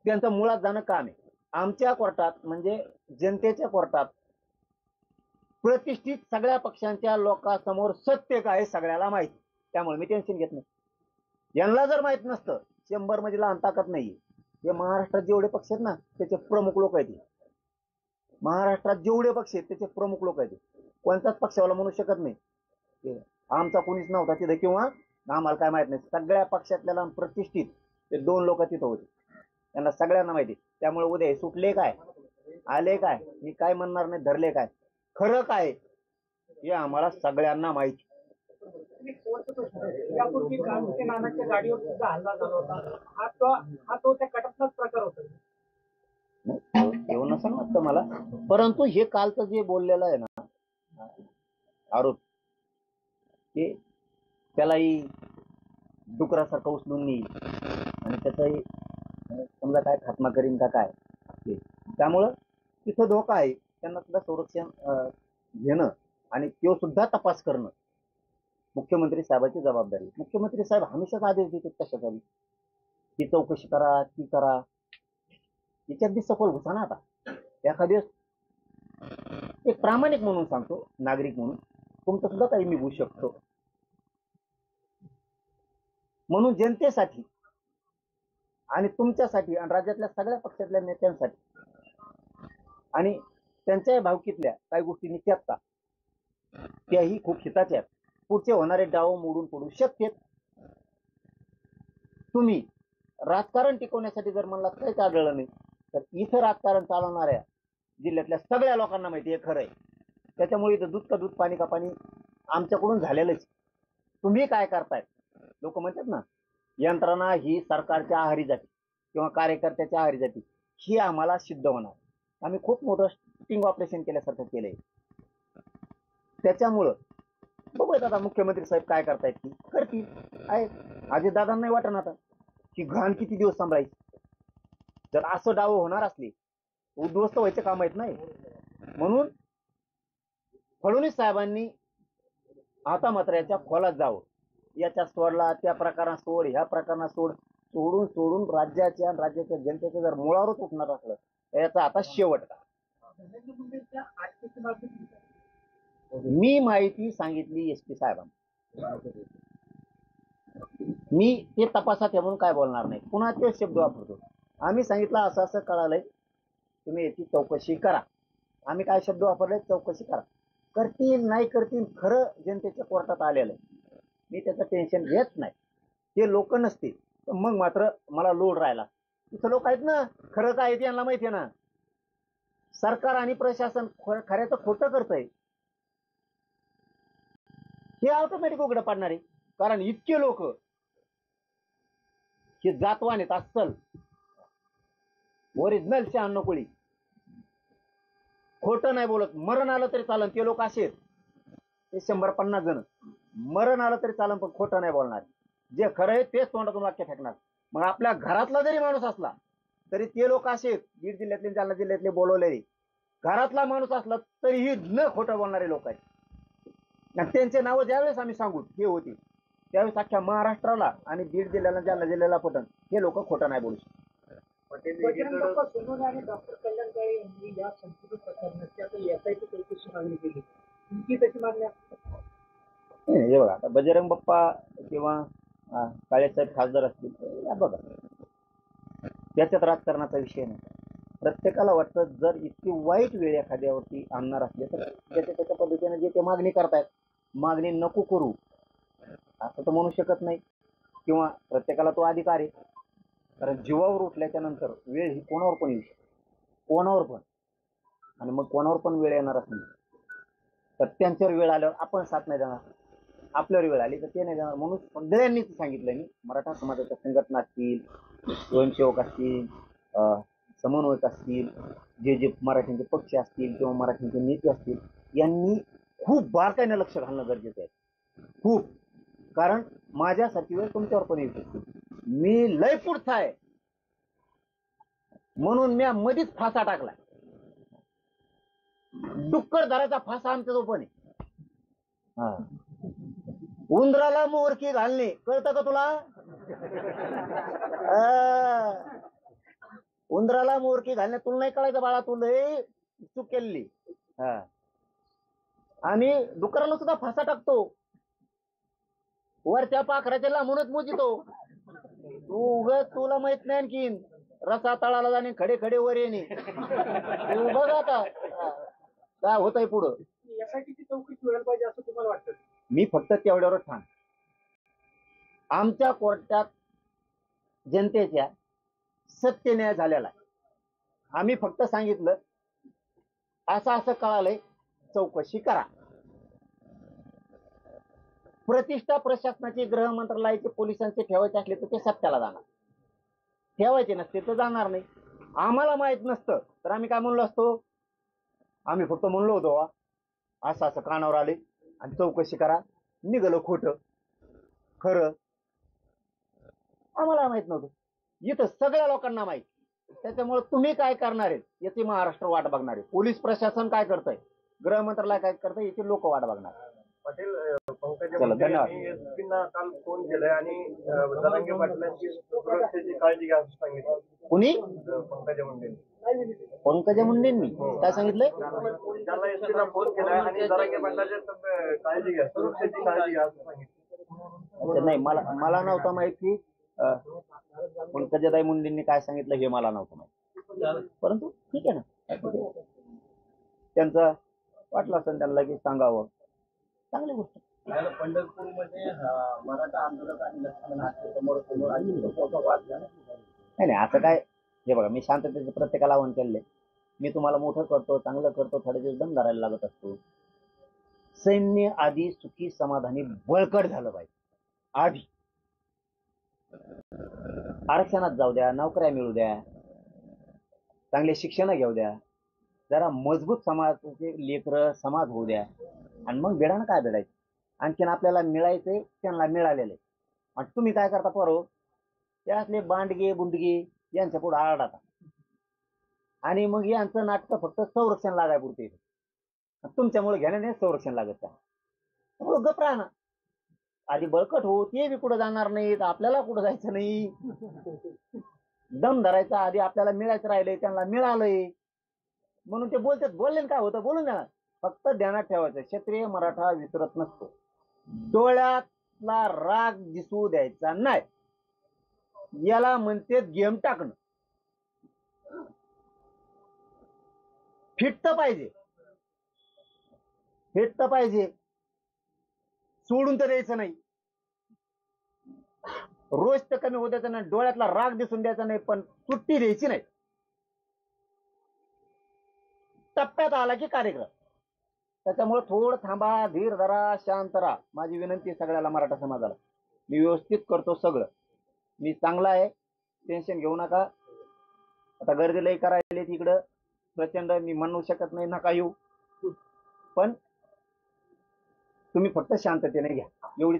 त्यांचं मुळात जाणं काम आहे. आमच्या कोर्टात म्हणजे जनतेच्या कोर्टात प्रतिष्ठित सगळ्या पक्षांच्या लोकांसमोर सत्य काय सगळ्याला माहिती. त्यामुळे मी टेन्शन घेत नाही. यांना जर माहित नसतं, 100 मध्ये लहान ताकद नाहीये. हे महाराष्ट्रात जेवढे पक्ष आहेत ना त्याचे प्रमुख लोक आहेत. महाराष्ट्रात जेवढे पक्ष आहेत त्याचे प्रमुख लोक आहेत. कोणताच पक्षावाला म्हणू शकत नाही आमचा कोणीच नव्हता तिथे किंवा आम्हाला काय माहित नाही. सगळ्या पक्षातल्याला प्रतिष्ठित ते 2 लोक तिथं होते, त्यांना सगळ्यांना माहिती. त्यामुळे उद्या हे सुटले काय, आले काय, मी काय म्हणणार नाही, धरले काय, खरं काय हे आम्हाला सगळ्यांना माहिती. यापूर्वी गांधीचे नानाच्या गाडीवर सुद्धा हल्ला झाला होता. हा तो त्या कटातलाच प्रकार होता. एवढं नसं वाटतं मला. परंतु हे कालचं जे बोललेलं आहे ना आरोप, ते त्यालाही डुकरासारखं उचलून नेईल आणि त्याचाही समजा काय खात्मा करीन का काय ते. त्यामुळं तिथं धोका आहे. त्यांना सुद्धा संरक्षण घेणं आणि तो सुद्धा तपास करणं मुख्यमंत्री साहेबांची जबाबदारी. मुख्यमंत्री साहेब हमेशाच आदेश देतात कशासाठी, ती चौकशी करा, ती करा. तिच्यात बी सखोल घुसा ना. आता एखाद्या एक प्रामाणिक म्हणून सांगतो, नागरिक म्हणून तुमचं सुद्धा काही निघू शकतो. म्हणून जनतेसाठी आणि तुमच्यासाठी आणि राज्यातल्या सगळ्या पक्षातल्या नेत्यांसाठी आणि त्यांच्या भावकीतल्या काही गोष्टी निघतात का, त्याही खूप हिताच्या आहेत. पुढचे होणारे डाव मोडून पडू शकतात. तुम्ही राजकारण टिकवण्यासाठी जर म्हणला काहीच आढळलं नाही, तर इथं राजकारण चालवणाऱ्या जिल्ह्यातल्या सगळ्या लोकांना माहिती आहे खरं आहे. त्याच्यामुळे इथं दूध का दूध पाणी का पाणी आमच्याकडून झालेलंच. तुम्ही काय करताय, लोक म्हणतात ना यंत्रणा ही सरकारच्या आहारी जाते किंवा कार्यकर्त्याच्या आहारी जाते, ही आम्हाला सिद्ध होणार. आम्ही खूप मोठं स्टिंग ऑपरेशन केल्यासारखं केलंय. त्याच्यामुळं बघूयात आता मुख्यमंत्री साहेब काय करतायत, ती करतील. आहे अजित दादांना नाही वाटत आता की घाण किती दिवस सांभाळायची. जर असं डाव होणार असले उद्ध्वस्त व्हायचे काम आहेत नाही. म्हणून फडणवीस साहेबांनी आता मात्र याच्या खोलात जावं. याच्या सोडला त्या प्रकारात सोड, ह्या प्रकारात सोड, सोडून सोडून राज्याच्या जनतेच्या जर मुळावरच उठणार असलं तर याचा आता शेवट का. मी माहिती सांगितली SP साहेबांना, मी ते तपासात आहे म्हणून काय बोलणार नाही, पुन्हा ते शब्द वापरतो. आम्ही सांगितलं असं असं कळालंय, तुम्ही याची चौकशी करा. आम्ही काय शब्द वापरले, चौकशी करा. करतील नाही करतील, खरं जनतेच्या कोर्टात आलेलं आहे. मी त्याचं टेन्शन घेत नाही. ते लोक नसतील तर मग मात्र मला लोड राहिला. तिथं लोक आहेत ना, खरं काय आहे यांना माहिती आहे ना. सरकार आणि प्रशासन खऱ्याचं खोटं करतंय हे ऑटोमॅटिक उघडं पडणार आहे. कारण इतके लोक हे जातवान आहेत, अस्सल ओरिजिनल शहाण्णव कोळी, खोटं नाही बोलत. मरण आलं तरी चालन, ते लोक असे आहेत. ते 100-50 जण मरण आलं तरी चालन, पण खोटं नाही बोलणार. जे खरं आहे तेच तोंडातून वाक्य फेकणार. मग आपल्या घरातला जरी माणूस असला तरी ते लोक असे आहेत, बीड जिल्ह्यातले जालना जिल्ह्यातले बोलवलेले घरातला माणूस असला तरीही न खोटं बोलणारे लोक आहेत. आणि त्यांचे नावं ज्यावेळेस आम्ही सांगू हे होती त्यावेळेस अख्ख्या महाराष्ट्राला आणि बीड जिल्ह्याला जालना जिल्ह्याला पटन हे लोक खोटं नाही बोलू शकत. बजरंग बाप्पा सोनवणे आणि डॉक्टर कल्याण काळे यांनी या संपूर्ण प्रकरणाची आता SIT चौकशी मागणी केली. तुमची त्याची मागणी हे बघा, आता बजरंग बाप्पा किंवा काळेसाहेब खासदार असतील तर बघा त्याच्यात राजकारणाचा विषय नाही. प्रत्येकाला वाटतं जर इतकी वाईट वेळ एखाद्यावरती आणणार असले तर त्याच्या पद्धतीने जे ते मागणी करतायत, मागणी नको करू असं तर म्हणू शकत नाही. किंवा प्रत्येकाला तो अधिकार आहे, कारण जीवावर उठल्याच्या नंतर वेळ ही कोणावर पण येऊ शकते, कोणावर पण. आणि मग कोणावर पण वेळ येणारच नाही. तर त्यांच्यावर वेळ आल्यावर आपण साथ नाही देणार, आपल्यावर वेळ आली तर ते नाही देणार. म्हणून सगळ्यांनीच सांगितलं मी, मराठा समाजाच्या संघटना असतील, स्वयंसेवक असतील, समन्वयक असतील, जे मराठ्यांचे पक्ष असतील किंवा मराठ्यांचे नेते असतील, यांनी खूप बारकाईने लक्ष घालणं गरजेचं आहे. खूप. कारण माझ्यासाठी वेळ तुमच्यावर पण येऊ शकते. मी लय पुढचा आहे म्हणून मी मधीच फासा टाकला. डुक्कर धराचा फासा आमच्या जो पण आहे. उंदराला मोरकी घालणे कळतं का तुला? उंदराला मोरकी घालणे तुला नाही कळायचं बाळा, तू लय चूक केली. आणि डुकराला सुद्धा फासा टाकतो, वरच्या पाखराच्या लांबूनच मोजितो. तू उगत तुला माहित नाही आणखीन रसा तळाला जाणे खडे खडे वर येणे. तू बघ आता काय होतंय पुढं. SITची चौकशी व्हायला पाहिजे असं तुम्हाला वाटतं? मी फक्त तेवढ्यावर ठाण. आमच्या कोर्टात जनतेच्या सत्य न्याय झालेला आहे. आम्ही फक्त सांगितलं असं असं कळालंय, चौकशी करा. प्रतिष्ठा प्रशासनाची, गृह मंत्रालयाचे, पोलिसांचे ठेवायचे असले तर ते सत्याला जाणार, ठेवायचे नसते तर जाणार नाही. आम्हाला माहित नसतं तर आम्ही काय म्हणलो असतो? आम्ही फक्त म्हणलो होतो असं असं कानावर आले आणि चौकशी करा. निघालं खोटं खरं, आम्हाला माहित नव्हतं. इथं सगळ्या लोकांना माहित. त्याच्यामुळे तुम्ही काय करणार आहेत याची महाराष्ट्र वाट बघणार आहे. पोलीस प्रशासन काय करतंय, गृह मंत्रालय काय करतंय याची लोक वाट बघणार. पाटील, पंकजा चला, मुंडे धन्यवाद. यांनी एसपींना काल फोन केलाय आणि जरांगे पाटलांची सुरक्षेची काळजी घ्या असं सांगितलं. कुणी? पंकजा मुंडे. पंकजा मुंडेंनी काय सांगितलंय? त्यांना एसपींना फोन केलाय आणि जरांगे पाटलांची काळजी घ्या, सुरक्षेची काळजी घ्या असं सांगितलं. अच्छा, नाही, मला नव्हतं माहिती. पंकजाताई मुंडेंनी काय सांगितलं हे मला नव्हतं माहिती. परंतु ठीक आहे ना, त्यांचं वाटलं असं त्यांना की सांगावं, चांगली गोष्ट. पंढरपूरमध्ये मराठा आंदोलक आणि लक्ष्मण हाके समोर आणि वाद झाला. नाही असं काय, हे बघा, मी शांततेचं प्रत्येकाला आव्हान केलंय. मी तुम्हाला मोठं करतो, चांगलं करतो, थोडे दिवस दम धरायला लागत असतो. सैन्य आधी सुखी समाधानी बळकट झालं पाहिजे. आधी आरक्षणात जाऊ द्या, नोकऱ्या मिळू द्या, चांगले शिक्षण घेऊ द्या, जरा मजबूत समाजाचे लेकर समाज होऊ द्या, आणि मग बेडानं काय बेडायचं. आणखीन आपल्याला मिळायचंय, त्यांना मिळालेलं आहे. आणि तुम्ही काय करता परो, त्यातले बांडगे बुंडगे यांच्या पुढे आरडाता, आणि मग यांचं नाटक फक्त संरक्षण लागायपुरते. तुमच्यामुळे घेण्याने संरक्षण लागत त्या, त्यामुळे गप राहा ना. आधी बळकट हो, ते बी कुठं जाणार नाहीत, आपल्याला कुठं जायचं नाही. दम धरायचा, आधी आपल्याला मिळायचं राहिलंय, त्यांना मिळालंय म्हणून ते बोलतात. बोलले काय होतं, बोलून द्या. फक्त ध्यानात ठेवायचं, क्षत्रिय मराठा विसरत नसतो. डोळ्यातला राग दिसू द्यायचा नाही. याला म्हणते गेम टाकणं. फिट पाहिजे, फिट पाहिजे, सोडून तर द्यायचं नाही. रोज तर कमी होत द्यायचं नाही, डोळ्यातला राग दिसून द्यायचा नाही, पण सुट्टी द्यायची नाही. टप्प्यात आला की कार्यक्रम. त्याच्यामुळे थोडं थांबा, धीर धरा, शांत राहा. माझी विनंती सगळ्याला, मराठा समाजाला. मी व्यवस्थित करतो सगळं, मी चांगला आहे, टेन्शन घेऊ नका. आता गर्दी लई करायला तिकडं प्रचंड, मी म्हणू शकत नाही नका येऊ, पण तुम्ही फक्त शांततेने घ्या एवढी